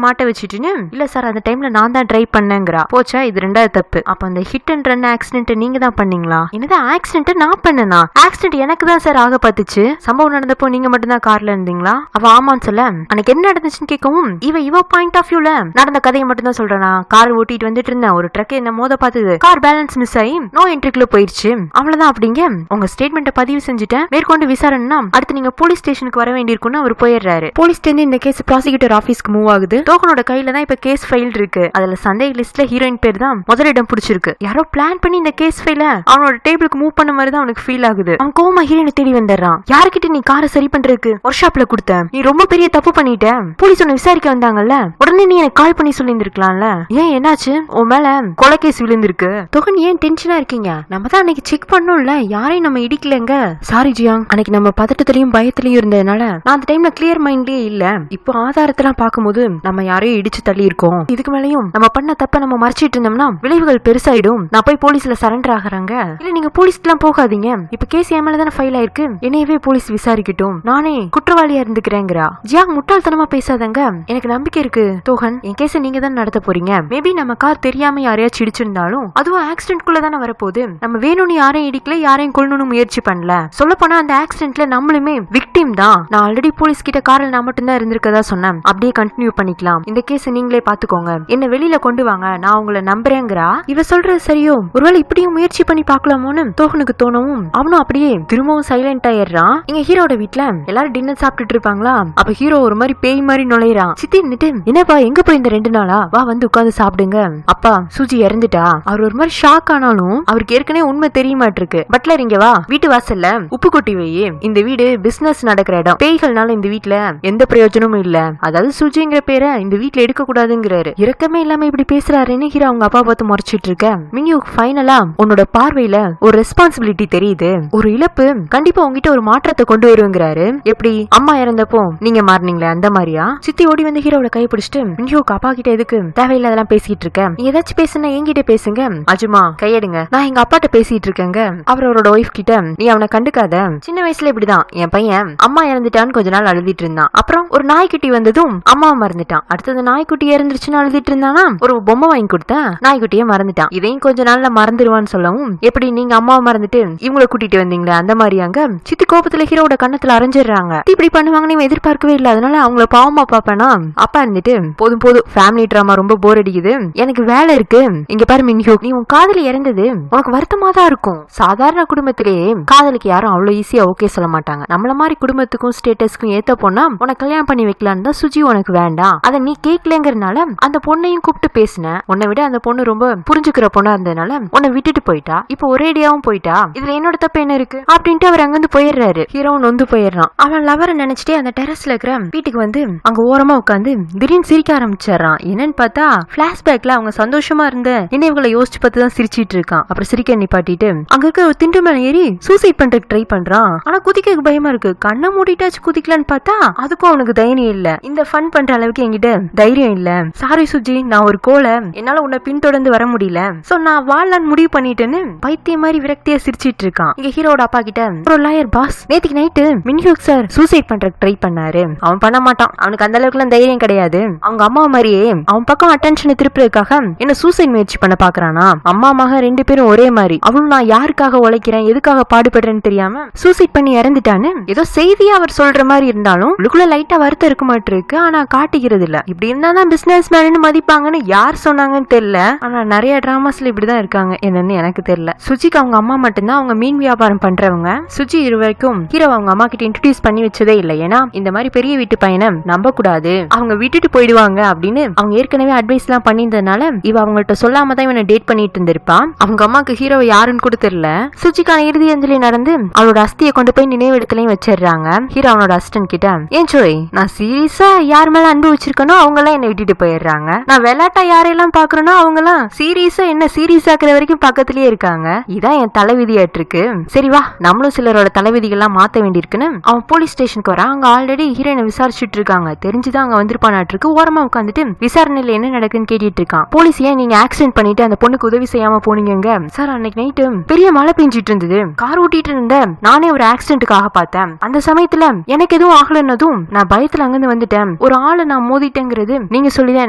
மாட்ட வச்சுட்டுன்னு, இல்ல சார் அந்த டைம்ல நான் தான் ட்ரை பண்ணேங்கிறா. போச்சா, இது ரெண்டாவது தப்பு. அப்ப அந்த ஹிட் அண்ட் ரன் ஆக்சிடென்ட் நீங்க தான் பண்ணீங்களா? என்னது ஆக்சிடென்ட் நான் பண்ணனா? ஆக்சிடென்ட் எனக்கு தான் சார் ஆக பார்த்துச்சு. சம்பவம் நடந்தப்போ நீங்க மட்டும் தான் கார்ல இருந்தீங்களா? அவ ஆமான்னு சொல்ல, அன்னைக்கு என்ன நடந்துச்சுன்னு கேட்கவும் இவ பாயிண்ட் ஆஃப் வியூல நடந்த கதையை மட்டும் தான் சொல்றேனா. கார் ஓட்டிட்டு வந்துட்டு இருந்தேன், ஒரு ட்ரக் என்ன மோத பார்த்தது, கார் பேலன்ஸ் மிஸ் ஆகி நோ என்ட்ரிக்குள்ள போயிடுச்சு, அவ்வளவுதான் அப்படிங்க. உங்க ஸ்டேட்மெண்ட்டை பதிவு செஞ்சுட்டேன், மேற்கொண்டு விசாரணைனா அடுத்து நீங்க போலீஸ் ஸ்டேஷனுக்கு வர வேண்டியிருக்குன்னு அவர் போயிடுறாரு. போலீஸ் ஸ்டேஷன் இந்த கேஸ் ப்ராசிக்யூட்டர் ஆபீஸ்க்கு மூவ் ஆகுது. தோகனோட கையில தான் இப்ப கேஸ் ஃபைல் இருக்கு. அதுல சந்தேக லிஸ்ட்ல ஹீரோயின் பேர் தான் முதலிடம் பிடிச்சிருக்கு. யாரோ பிளான் பண்ணி இந்த கேஸ் ஃபைல அவனோட டேபிளுக்கு மூவ் பண்ண மாதிரி தான் அவனுக்கு ஃபீல் ஆகுது. அவன் கோமா ஹீரோயினை தேடி வந்துடுறான். யாருக்கிட்ட நீ காரை சரி பண்றதுக்கு ஒர்க் ஷாப்ல கொடுத்த, நீ ரொம்ப பெரிய தப்பு பண்ணிட்ட, போலீஸ் உன்னை விசாரிக்க வந்தாங்கல்ல, உடனே நீ எனக்கு கால் பண்ணி சொல்லி இருந்திருக்கலாம்ல, ஏன் என்னாச்சு, உன் மேல கொலை கேஸ் விழுந்திருக்கு. தொகன் ஏன் டென்ஷனா இருக்கீங்க? நம்ம தான் அன்னைக்கு செக் பண்ணோம்ல, யாரையும் நம்ம இடிக்கலங்க. சாரி ஜியாங், அன்னைக்கு நம்ம பதட்டத்திலையும் பயத்திலையும் இருந்ததுனால நான் அந்த டைம்ல கிளியர் மைண்ட்லயே இல்ல. இப்போ ஆதாரத்தெல்லாம் பார்க்கும்போது நம்ம யாரையும் இடிச்சு தள்ளி இருக்கோம். இதுக்கு மேலயும் நம்ம பண்ண தப்ப நம்ம மறைச்சிட்டு இருந்தோம்னா விளைவுகள் பெருசாயிடும். நான் போய் போலீஸ்ல சரண்டர் ஆகுறாங்க. இல்ல நீங்க போலீஸ்க்கு எல்லாம் போகாதீங்க, இப்ப கேஸ் என் மேல தானே ஃபைல் ஆயிருக்கு, என்னையவே போலீஸ் விசாரிக்கட்டும், நானே குற்றவாளியா இருந்துக்கிறேங்கிறா. ஜியாங் முட்டாள்தனமா பேசாதங்க, எனக்கு நம்பிக்கை இருக்கு தோகன், என் கேஸ நீங்க தான் நடத்த போறீங்க. மேபி நம்ம கார் தெரியாம யாரையாச்சும் இடிச்சிருந்தாலும் அதுவும் ஆக்சிடென்ட் குள்ள தானே வரப்போகுது. நம்ம வேணும்னு யாரையும் இடிக்கல, யாரையும் கொல்லணும்னு முயற்சி பண்ணல. சொல்ல போனா அந்த ஆக்சிடென்ட்ல நம்மளுமே விக்டிம் தான். நான் ஆல்ரெடி போலீஸ் கிட்ட காரில் நான் மட்டும் தான் இருந்திருக்கதா சொன்னேன். அப்படியே கண்டினியூ பண்ணிக்கலாம். இந்த கேஸ் நீங்களே பாத்துக்கோங்க, என்ன வெளியில கொண்டு வாங்க, நான் உங்களை நம்புறேங்கிறா. இவ சொல்றது சரியோ, ஒருவேளை இப்படியும் முயற்சி பண்ணி பாக்கலாமோன்னு தோகனுக்கு தோணவும் அவனும் அப்படியே திரும்பவும் சைலண்ட் ஆயிடுறான். இங்க ஹீரோட வீட்டுல எல்லாரும் டின்னர் சாப்பிட்டுட்டு இருப்பாங்களா. அப்ப ஹீரோ ஒரு மாதிரி பேய் மாதிரி நுழையிறான். சித்தி நிட்டு, என்னப்பா எங்க போய் இந்த 2 நாளா, வா வந்து உட்காந்து சாப்பிடுங்க. அப்பா சூஜி இறந்துட்டா. அவர் ஒரு மாதிரி ஷாக் ஆனாலும் அவருக்கு ஏற்கனவே உண்மை தெரிய மாட்டிருக்கு. பட்லர் இங்க வா, வீட்டு வாசல்ல உப்பு கொட்டி வை, இந்த வீடு பிசினஸ் நடக்கிற இடம், பேய்கள்னால இந்த வீட்டுல எந்த பிரயோஜனமும் இல்ல, அதாவது சுஜிங்கிற பேரை இந்த வீட்டுல எடுக்க கூடாதுங்கிறாரு. இறக்கமே இல்லாம இப்படி பேசுறாருன்னு ஹீரோ அவங்க அப்பா பார்த்து முறைச்சிட்டு இருக்க. மின்யூ ஃபைனலா உன்னோட பார்வையில ஒரு ரெஸ்பான்சிபிலிட்டி தெரியுது, ஒரு இழப்பு கண்டிப்பா உங்ககிட்ட ஒரு மாற்றத்தை கொண்டு வருங்கிறாரு. எப்படி அம்மா இறந்தப்போ நீங்க மாறினீங்களே அந்த மாதிரியா? சித்தி ஓடி வந்து ஹீரோட கை பிடிச்சிட்டு, மின்யூக்கு அப்பா கிட்ட எதுக்கு தேவையில்லாதெல்லாம் பேசிட்டு இருக்க, நீ ஏதாச்சும் பேசுனா என்கிட்ட பேசுங்க. அஜுமா கையெடுங்க, நான் எங்க அப்பாட்ட பேசிட்டு இருக்கேங்க. அவரோட ஒய்ஃப் கிட்ட நீ அவனை கண்டுக்காத, சின்ன வயசுல இப்படிதான் என் பையன் அம்மா இறந்துட்டான்னு கொஞ்ச நாள் அழுதிட்டு இருந்தான். அப்புறம் ஒரு நாய்க்குட்டி வந்ததும் அம்மாவை மறந்துட்டான். அடுத்தது நாய்க்குட்டி இறந்துருச்சுன்னு அழுதிட்டு இருந்தானா, ஒரு பொம்மை வாங்கி கொடுத்தேன், நாய்க்குட்டியே மறந்துட்டான். இதையும் கொஞ்ச நாள்ல மறந்துடுவான்னு சொல்லவும், எப்படி நீங்க அம்மாவை மறந்துட்டு இவங்களை கூட்டிட்டு வந்தீங்களே அந்த மாதிரியாங்க. சித்தி கோபத்துல ஹீரோட கண்ணத்துல அரைஞ்சிடுறாங்க. இப்படி பண்ணுவாங்கன்னு எதிர்பார்க்கவே இல்லை, அதனால அவங்கள பாவமா பாப்பேனா. அப்பா இருந்துட்டு போதும் போதும் ஃபேமிலி டிராமா ரொம்ப போர் அடிக்குது, எனக்கு வேலை இருக்கு. இங்க பாரு மின்ஹியோ, நீ உன் காதலி இறந்தது உனக்கு வருத்தமா தான் இருக்கும். சாதாரண குடும்பத்திலேயே காதலுக்கு யாரும் அவ்வளவு ஈஸியா ஓகே சொல்ல மாட்டாங்க. நம்மள மாதிரி குடும்பத்துக்கும் ஸ்டேட்டஸ்க்கும் ஏத்த பொண்ணா உனக்கு கல்யாணம் பண்ணி வைக்கலான்னு தான் சுஜி உனக்கு வேண்டாம், அதை நீ கேட்கலங்கிறதுனால அந்த பொண்ணையும் கூப்பிட்டு பேசின. உன்னை விட அந்த பொண்ணு ரொம்ப புரிஞ்சுக்கிற பொண்ணா இருந்ததுனால உன்னை விட்டுட்டு போயிட்டா. இப்போ ஒரேடியாவும் போயிட்டா, இதுல என்னோட தப்பு என்ன இருக்கு அப்படின்ட்டு அவர் அங்கிருந்து போயிடுறாரு. ஹீரோ நொந்து போயிடுறான். அவன் லவரை நினைச்சிட்டே அந்த டெரஸ்ல இருக்கிற வீட்டுக்கு வந்து அங்க ஓரமா உட்காந்து திடீர்னு சிரிக்க ஆரம்பிச்சிடறான். என்னன்னு பார்த்தா பிளாஷ்பேக்ல அவங்க சந்தோஷமா இருந்த நினைவுகளை யோசிச்சு பார்த்து தான் சிரிச்சிட்டு இருக்கான். அப்புறம் சிரிக்க நிப்பாட்டிட்டு அங்க இருக்க ஒரு திண்டு மேல ஏறி சூசைட் பண்றதுக்கு ட்ரை பண்றான். ஆனா குதிக்க பயமா இருக்கு. கண்ணை மூடிட்டாச்சு குதிக்கலான்னு பார்த்தா அதுக்கும் அவனுக்கு தைரியம் இல்ல. இந்த ஃபன் பண்ற அளவுக்கு என்கிட்ட தைரியம் இல்ல. சாரி சுஜி, நான் ஒரு கோலை, என்னால உன்னை பின்தொடர்ந்து வர முடியல, சோ நான் வாழலான்னு முடிவு பண்ணிட்டேன்னு பைத்திய மாதிரி விரக்தியா சிரிச்சிட்டு இருக்கான். இங்க ஹீரோட அப்பா கிட்ட ஒரு லாயர், பாஸ் நேத்திக்கு நைட்டு மின்ஹியூக் சார் சூசைட் பண்றதுக்கு ட்ரை பண்ணாரு, அவன் பண்ண மாட்டான், அவனுக்கு அந்த அளவுக்கு தைரியம் கிடையாது, அவங்க அம்மா மாதிரியே அவன் பக்கம் அட்டென்ஷனை திருப்புறதுக்காக என்ன சூசைட் முயற்சி பண்ண பாக்குறானா. அம்மா மக 2 பேரும் ஒரே மாதிரி, அவளும் நான் யாருக்காக உழைக்கிறேன் எதுக்காக பாடுபடுறேன்னு தெரியாம சூசைட் பண்ணி இறந்துட்டான்னு ஏதோ செய்தியா அவர் சொல்ற மாதிரி இருந்தாலும் உள்ளுக்குள்ள லைட்டா வருத்தம் இருக்க மாட்டிருக்கு, ஆனா காட்டிக்கிறது இல்ல. இப்படி இருந்தாதான் பிசினஸ் மேன் மதிப்பாங்கன்னு யார் சொன்னாங்கன்னு தெரியல, ஆனா நிறைய டிராமாஸ்ல இப்படிதான் இருக்காங்க, என்னன்னு எனக்கு தெரியல. சுஜிக்கு அவங்க அம்மா மட்டும்தான் அவங்க மீன் வியாபாரம் பண்றவங்க. சுஜி இது வரைக்கும் ஹீரோ அவங்க அம்மா கிட்ட இன்ட்ரோடியூஸ் பண்ணி வச்சதே இல்ல, ஏன்னா இந்த மாதிரி பெரிய வீட்டு பையனை நம்ப கூடாது, அவங்க விட்டுட்டு போயிடுவாங்க அப்படின்னு அவங்க ஏற்கனவே அட்வைஸ் எல்லாம் பண்ணியிருந்ததுனால இவ அவங்கள்ட்ட சொல்லாம தான் இவனை டேட் பண்ணிட்டு இருந்திருப்பான். அவங்க அம்மாக்கு ஹீரோவை யாருன்னு கூட தெரியல. சுஜிக்கான இறுதி அஞ்சலி நடந்து அவளோட அஸ்தியை கொண்டு போய் நினைவிடத்துலயும் வச்சிடுறாங்க. ஹீரோ அவனோட அசிஸ்டன்ட் கிட்ட, ஏன் சோய் நான் சீரியஸா யார் மேல அன்பு வச்சிருக்கனோ அவங்க எல்லாம் என்ன விட்டுட்டு போயிடுறாங்க, நான் விளையாட்டா யாரெல்லாம் பாக்குறேனோ அவங்க எல்லாம் சீரியஸா என்ன சீரியஸ் ஆக்குற வரைக்கும் பக்கத்திலேயே இருக்காங்க, இதான் என் தலைவிதியாட்டு இருக்கு. சரி வா நம்மளும் சிலரோட தலைவிதிகள் எல்லாம் மாத்த வேண்டியிருக்குன்னு அவன் போலீஸ் ஸ்டேஷனுக்கு வரான். அங்க ஆல்ரெடி ஹீரோனை விசாரிச்சுட்டு இருக்காங்க. தெரிஞ்சுதான் அங்க வந்திருப்பானாட்டு ஓரமா உட்காந்துட்டு விசாரணையில என்ன நடக்குன்னு கேட்டுட்டு இருக்கான். போலீஸ் ஏன் நீங்க ஆக்சிடென்ட் பண்ணிட்டு அந்த பொண்ணுக்கு உதவி செய்யாம போனீங்க? சார் அன்னைக்கு நைட்டு பெரிய மழை பெஞ்சிட்டு இருந்தது, கார் ஓட்டிட்டு இருந்த நானே ஒரு ஆக்சிடென்ட்டுக்காக பார்த்தேன். அந்த சமயத்துல எனக்கு எதுவும் ஆகலன்னதும் நான் பயத்துல அங்கிருந்து வந்துட்டேன். ஒரு ஆளை நான் மோதிட்டேங்கிறது நீங்க சொல்லிதான்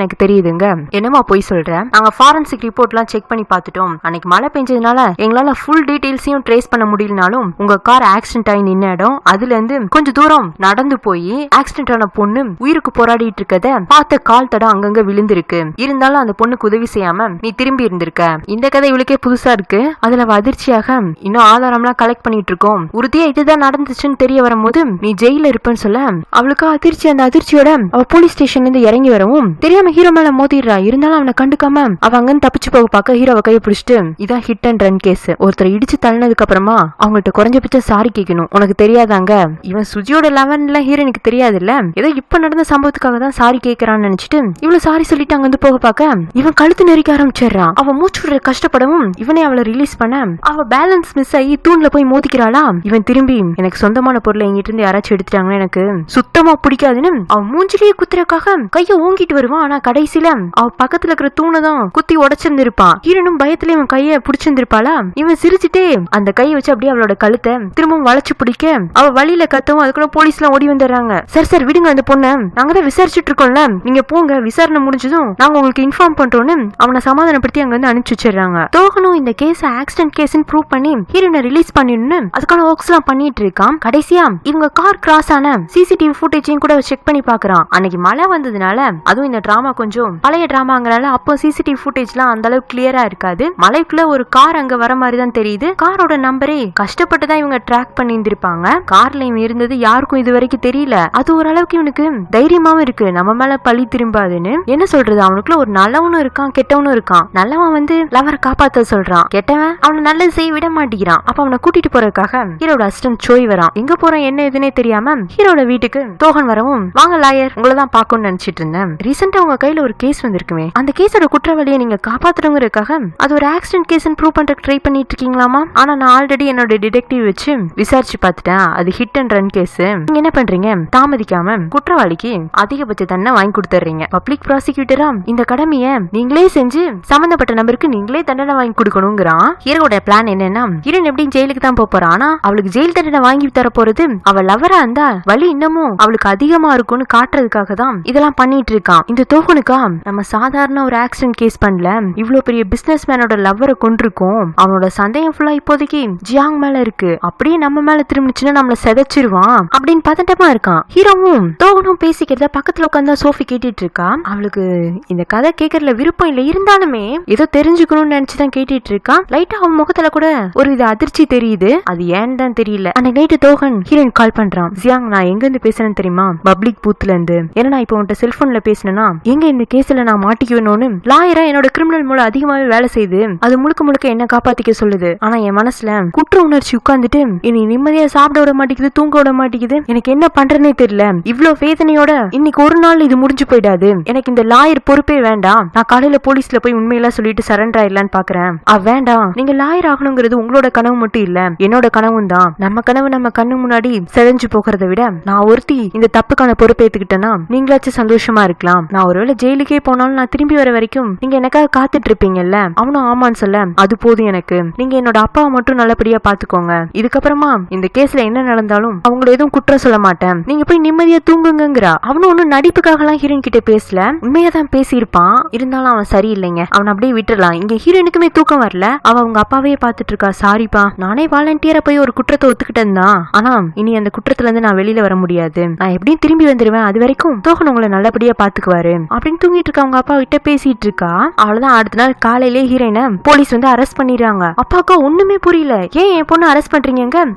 எனக்கு தெரியுதுங்க. என்னமா போய் சொல்றேன். நாங்க ஃபாரன்சிக் ரிப்போர்ட் எல்லாம் செக் பண்ணி பார்த்துட்டோம். அன்னைக்கு மழை பெஞ்சதுனால எங்களால ஃபுல் டீடைல்ஸையும் ட்ரேஸ் பண்ண முடியலனாலும் உங்க கார் ஆக்சிடென்ட் ஆகி நின்ன இடம் அதுல இருந்து கொஞ்சம் தூரம் நடந்து போய் ஆக்சிடென்ட் ஆன பொண்ணு உயிருக்கு போராடிட்டு இருக்கத பார்த்த கால் தடம் அங்கங்க விழுந்திருக்கு. இருந்தாலும் அந்த பொண்ணுக்கு உதவி செய்யாம நீ திரும்பி இருந்திருக்க. இந்த கதை இவளுக்கே புதுசா இருக்கு. அதுல அதிர்ச்சியாக இன்னும் ஆதாரம்லாம் கலெக்ட் பண்ணிட்டு இருக்கோம். உறுதியா இதுதான் நடந்துச்சுன்னு தெரிய வரும்போது நீ ஜெயில இருப்பேன்னு சொல்ல அவளுக்கு அதிர்ச்சி. அந்த அதிர்ச்சியோட அவ போலீஸ் ஸ்டேஷன்ல இருந்து இறங்கி வரவும் தெரியாம ஹீரோ மேல மோதிடுறா. இருந்தாலும் அவனை கண்டுக்காம அவ அங்க தப்பிச்சு போக பார்க்க ஹீரோவை கையை பிடிச்சிட்டு இதான் ஹிட் அண்ட் ரன் கேஸ். ஒருத்தர் இடிச்சு தள்ளினதுக்கு அப்புறமா அவங்கள்ட்ட குறைஞ்சபட்சம் சாரி கேட்கணும். உனக்கு தெரியாதாங்க இவன் சுஜியோட லெவன்ல ஹீரோனுக்கு தெரியாது இல்ல. ஏதோ இப்ப நடந்த சம்பவத்துக்காக தான் சாரி கேட்கறான்னு நினைச்சிட்டு இவ்வளவு சாரி சொல்லிட்டு அங்க போக பார்க்க இவன் கழுத்து நெரிக்க ஆரம்பிச்சிடறான். அவ மூச்சு விடுற கஷ்டப்படவும் இவனே அவளை ரிலீஸ் பண்ண அவ பேலன்ஸ் மிஸ் ஆகி தூண்ல போய் மோதிக்கிறாளா. இவன் திரும்பி எனக்கு சொந்தமான பொருளை எங்கிட்ட இருந்து யாராச்சும் எடுத்துட்டாங்கன்னு எனக்கு சுத்தமா பிடிக்காதுன்னு அவன் மூஞ்சிலேயே குத்துறக்காக கைய ஓங்கிட்டு வருவான். ஆனா கடைசியில அவ பக்கத்துல இருக்கிற தூணை தான் குத்தி உடைச்சிருந்திருப்பான். ஹீரோனும் பயத்துல இவன் கைய பிடிச்சிருந்திருப்பாளா. இவன் சிரிச்சுட்டே அந்த கையை வச்சு அப்படியே அவளோட கழுத்தை திரும்பவும் வளைச்சு பிடிக்க அவ வழியில கத்தவும் அதுக்குள்ள போலீஸ் எல்லாம் ஓடி வந்துடுறாங்க. சார் சார் விடுங்க அந்த பொண்ணு, நாங்க தான் விசாரிச்சுட்டு இருக்கோம்ல, நீங்க போங்க, விசாரணை முடிஞ்சதும் நாங்க உங்களுக்கு இன்ஃபார்ம் பண்றோம்னு அவனை சமாதானப்படுத்தி அங்க வந்து அனுப்பிச்சு வச்சிடறாங்க. தோகனும் இந்த கேஸ் ஆக்சிடென்ட் கேஸ்ன்னு ப்ரூவ் பண்ணி ஹீரோனை ரிலீஸ் பண்ணிடணும்னு அதுக்கான ஒர்க்ஸ் எல்லாம் பண்ணிட்டு இருக்கான். கடைசியா இவங்க கார் கிராஸ் ஆன சிசிடிவி ஃபுட்டேஜையும் கூட செக் பண்ணி பாக்குறான். அன்னைக்கு மழை வந்ததுனால அதுவும் இந்த டிராமா கொஞ்சம் பழைய டிராமாங்கறனால அப்போ சிசிடிவி ஃபுட்டேஜ் எல்லாம் அந்த அளவுக்கு கிளியரா இருக்காது. மலைக்குள்ள ஒரு கார் அங்க வர மாதிரி தான் தெரியுது. காரோட நம்பரே கஷ்டப்பட்டு தான் இவங்க ட்ராக் பண்ணி இருந்திருப்பாங்க. கார்ல இவன் இருந்தது யாருக்கும் இது வரைக்கும் தெரியல. அது ஓரளவுக்கு இவனுக்கு தைரியமாவும் இருக்கு, நம்ம மேல பழி திரும்பாதுன்னு. என்ன சொல்றது, அவனுக்குள்ள ஒரு நல்லவனும் இருக்கான் கெட்டவனும் இருக்கான். நல்லவன் வந்து லவரை காப்பாத்த சொல்றான், கெட்டவன் அவனை நல்லது செய்ய விட மாட்டேங்கிறான். அப்ப அவனை கூட்டிட்டு போறதுக்காக ஹீரோட அசிஸ்டன்ட் சோய் வரான். எங்க போறான் என்ன எதுனே தெரியாம ஹீரோட வீட்டுக்கு தோகன் வரவும் வாங்க லாயர் உங்களதான் பாக்கணும்னு நினைச்சிட்டு இருந்தேன். ரீசெண்டா உங்க கையில ஒரு கேஸ் வந்திருக்குமே, அந்த கேஸோட குற்றவாளியை நீங்க காப்பாத்துறவங்களுக்காக அது ஒரு ஆக்சிடென்ட் கேஸ்ன்னு ப்ரூவ் பண்றதுக்கு ட்ரை பண்ணிட்டு இருக்கீங்களாமா? ஆனா நான் ஆல்ரெடி என்னோட டிடெக்டிவ் வச்சு விசாரிச்சு பார்த்துட்டேன், அது ஹிட் அண்ட் ரன் கேஸ். நீங்க என்ன பண்றீங்க, தாமதிக்காம குற்றவாளிக்கு அதிகபட்ச தண்டனை வாங்கி கொடுத்துறீங்க. பப்ளிக் ப்ராசிக்யூட்டரா இந்த கடமையை நீங்களே செஞ்சு சம்பந்தப்பட்ட நபருக்கு நீங்களே தண்டனை வாங்கி கொடுக்கணுங்கிறான். ஹீரோட பிளான் என்னன்னா ஹீரோன் எப்படி ஜெயிலுக்கு தான் போறான். ஆனா அவளுக்கு ஜெயில் தண்டனை வாங்கி தர போறது அவள் லவரா இருந்தா வலி இன்னமும் அவளுக்கு அதிகமா இருக்கும்னு காட்டுறதுக்காக தான் இதெல்லாம் பண்ணிட்டு இருக்கான். இந்த தோகனுக்கா நம்ம சாதாரண ஒரு ஆக்சிடென்ட் கேஸ் பண்ணல, இவ்வளவு பெரிய பிசினஸ் மேனோட லவ்வரை கொண்டிருக்கோம். அவனோட சந்தேகம் ஃபுல்லா இப்போதைக்கு ஜியாங் மேல இருக்கு. அப்படியே நம்ம மேல திரும்பிச்சுன்னா நம்மள செதைச்சிருவான் அப்படின்னு பதட்டமா இருக்கான். ஹீரோவும் தோகனும் பேசிக்கிறத பக்கத்துல உட்காந்து சோஃபி கேட்டுட்டு இருக்கா. அவளுக்கு இந்த கதை கேட்கறதுல விருப்பம் இல்ல, இருந்தாலுமே ஏதோ தெரிஞ்சுக்கணும்னு நினைச்சுதான் கேட்டுட்டு இருக்கா. லைட்டா அவன் முகத்துல கூட ஒரு இது அதிர்ச்சி தெரியுது, அது ஏன்னு தான் தெரியல. அன்னைக்கு நைட்டு தோகன் ஹீரோயின் கால் பண்றான். ஜியாங் நான் எங்க இருந்து பேசுறேன்னு தெரியுமா, பப்ளிக் பூத்ல இருந்து. ஏன்னா நான் இப்போ உன்கிட்ட செல்போன்ல பேசினா எங்க இந்த கேஸ்ல நான் மாட்டிக்குவேணும்னு லாயரா என்னோட கிரிமினல் மூலம் அதிகமாவே வேலை செய்து அது முழுக்க முழுக்க என்ன காப்பாத்திக்க சொல்லுது. ஆனா என் மனசுல குற்ற உணர்ச்சி உட்கார்ந்துட்டு இனி நிம்மதியா சாப்பிட விட மாட்டேங்குது, தூங்க விட மாட்டேங்குது. எனக்கு என்ன பண்றேன்னே தெரியல. இவ்வளவு வேதனையோட இன்னைக்கு ஒரு நாள் இது முடிஞ்சு போயிடாது. எனக்கு இந்த லாயர் பொறுப்பே வேண்டாம். நான் காலையில போலீஸ்ல போய் உண்மையெல்லாம் சொல்லிட்டு சரண்டர் ஆயிடலான்னு பாக்குறேன். வேண்டாம், நீங்க லாயர் ஆகணுங்கிறது உங்களோட கனவு மட்டும் இல்ல, என்னோட கனவும் தான். நம்ம கனவு நம்ம கண்ணு முன்னாடி செதஞ்சு போகிறத விட நான் ஒருத்தி இந்த தப்புக்கான பொறுப்பை ஏத்துக்கிட்டேன்னா நீங்களாச்சும் சந்தோஷமா இருக்கலாம். நான் ஒருவேளை ஜெயிலுக்கே போனாலும் நான் திரும்பி வர வரைக்கும் நீங்க எனக்காக காத்துட்டு இருப்பீங்கல்ல. அவனும் ஆமான்னு சொல்ல அது போதும் எனக்கு. நீங்க என்னோட அப்பாவை மட்டும் நல்லபடியா பாத்துக்கோங்க. இதுக்கப்புறமா இந்த கேஸ்ல என்ன நடந்தாலும் அவங்கள எதுவும் குற்றம் சொல்ல மாட்டேன். நீங்க போய் நிம்மதியா தூங்குங்கிறா. அவனும் ஒன்னும் நடிப்புக்காக எல்லாம் ஹீரோயின் கிட்ட பேசல, உண்மையா தான் பேசியிருப்பான். இருந்தாலும் அவன் சரியில்லைங்க, அவன் அப்படியே விட்டுறலாம். இங்க ஹீரோயினுக்குமே தூக்கம் வரல. அவ அவங்க அப்பாவையே பாத்துட்டு இருக்கா. சாரிப்பா, நானே வாலண்டியரா போய் ஒரு குற்றத்தை ஒத்துக்கிட்டேன் தான். ஆனா இனி அந்த குற்றத்துல இருந்து நான் வெளியில வர முடியாது. நான் எப்படியும் திரும்பி வந்துருவேன். அது வரைக்கும் தோகன் உங்களை நல்லபடியா பாத்துக்குவாரு அப்படின்னு தூங்கிட்டு இருக்கா. அவங்க அப்பா கிட்ட பேசிட்டு இருக்கா. அவ்வளவுதான், அடுத்த நாள் காலையிலே ஹீரோயினை போலீஸ் வந்து அரெஸ்ட் பண்ணிடுறாங்க. அப்பாக்கா ஒண்ணுமே புரியல. ஏன் என் பொண்ணு அரெஸ்ட் பண்றீங்க,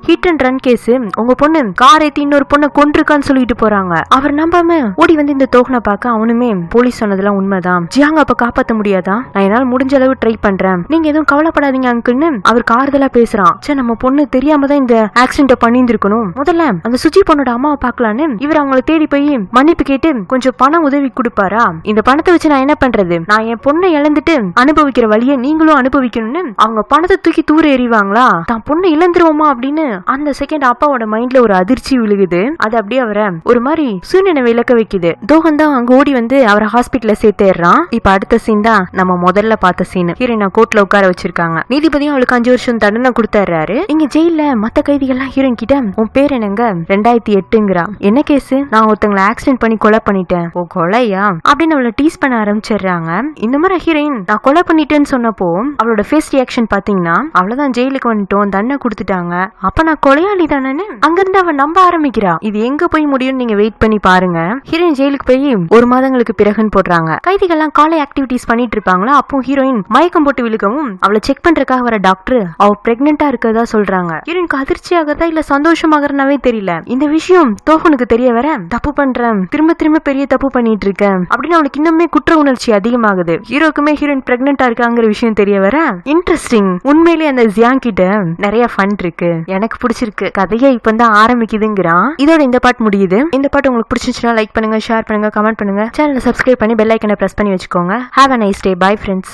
ஹிட் அண்ட் ரன் கேஸ், உங்க பொண்ணு கார் ஏத்தி இன்னொரு பொண்ணை கொண்டிருக்கான்னு சொல்லிட்டு போறாங்க. அவர் நம்பாம ஓடி வந்து இந்த தோகனை பார்க்க அவனுமே போலீஸ் சொன்னதெல்லாம் உண்மைதான். ஜியாங்க அப்ப காப்பாத்த முடியாதா, நான் என்னால முடிஞ்ச அளவு ட்ரை பண்றேன், நீங்க எதுவும் கவலைப்படாதீங்க அங்குன்னு அவருக்கு ஆறுதலா பேசுறான். சே, நம்ம பொண்ணு தெரியாம தான் இந்த ஆக்சிடென்ட் பண்ணிருக்கணும். முதல்ல அந்த சுஜி பொண்ணோட அம்மாவை பாக்கலான்னு இவர் அவங்களை தேடி போய் மன்னிப்பு கேட்டு கொஞ்சம் பணம் உதவி கொடுப்பாரா. இந்த பணத்தை வச்சு நான் என்ன பண்றது, நான் என் பொண்ணை இழந்துட்டு அனுபவிக்கிற வழியை நீங்களும் அனுபவிக்கணும்னு அவங்க பணத்தை தூக்கி தூர எறிவாங்களா. தான் பொண்ணு இழந்துருவோமா அப்படின்னு அந்த செகண்ட் அப்பாவோட மைண்ட்ல ஒரு அதிர்ச்சி விழுகுது. அது அப்படியே அவரை ஒரு மாதிரி சூழ்நிலை விளக்க வைக்குது. தோகன் தான் அங்க ஓடி வந்து அவரை ஹாஸ்பிட்டல்ல சேர்த்தேறான். இப்ப அடுத்த சீன் தான் நம்ம முதல்ல பார்த்த சீன். ஹீரோயினை கோர்ட்ல உட்கார வச்சிருக்காங்க. நீதிபதியும் அவளுக்கு 5 வருஷம் தண்டனை கொடுத்தாரு. இங்க ஜெயில மத்த கைதி கைதிகள்லாம் ஹீரோயின் கிட்ட உன் பேர் என்னங்க 2008ங்கிறா. என்ன கேஸ்? நான் ஒருத்தங்களை ஆக்சிடென்ட் பண்ணி கொலை பண்ணிட்டேன். ஓ கொலையா அப்படின்னு அவளை டீஸ் பண்ண ஆரம்பிச்சிடுறாங்க. இந்த மாதிரி ஹீரோயின் நான் கொலை பண்ணிட்டேன்னு சொன்னப்போ அவளோட ஃபேஸ் ரியாக்ஷன் பாத்தீங்கன்னா அவ்வளவுதான் ஜெயிலுக்கு வந்துட்டோம் தண்டனை கொடுத்துட்டாங்க அப்ப நான் கொலையாளி தானே அங்கிருந்து அவன் நம்ப ஆரம்பிக்கிறா. இது எங்க போய் முடியும் நீங்க வெயிட் பண்ணி பாருங்க. ஹீரோயின் ஜெயிலுக்கு போய் 1 மாதங்களுக்கு பிறகுன்னு போடுறாங்க. கைதிகள்லாம் காலை ஆக்டிவிட்டிஸ் பண்ணிட்டு இருப்பாங்களா. அப்போ ஹீரோயின் மயக்கம் போட்டு விழுக்கவும் அவளை செக் பண்றதுக்காக வர டாக்டர் அவ பிரெக்னெண்டா இருக்கதா சொல்றாங்க. ஹீரோயினுக்கு அதிர்ச்சி ஆகதா இல்ல சந்தோஷமாகறனாவே தெரியல. இந்த விஷயம் தோஹனுக்கு தெரிய வர தப்பு பண்றேன் திரும்ப திரும்ப பெரிய தப்பு பண்ணிட்டு இருக்கேன் அப்படின்னு அவளுக்கு இன்னுமே குற்ற உணர்ச்சி அதிகமாகுது. ஹீரோக்குமே ஹீரோயின் பிரெக்னெண்டா இருக்காங்கிற விஷயம் தெரிய வர இன்ட்ரெஸ்டிங். உண்மையிலேயே அந்த ஜியாங் கிட்ட நிறைய ஃபன் இருக்கு. எனக்கு பிடிச்சிருக்கு. கதையை இப்பதான் ஆரம்பிக்குதுங்கிறான். இதோட இந்த பார்ட் முடியுது. இந்த பார்ட் உங்களுக்கு பிடிச்சிருச்சுன்னா லைக் பண்ணுங்க, ஷேர் பண்ணுங்க, கமெண்ட் பண்ணுங்க. சேனலை சப்ஸ்கிரைப் பண்ணி பெல் ஐக்கனை பிரஸ் பண்ணி வச்சுக்கோங்க. Have a nice day. Bye friends.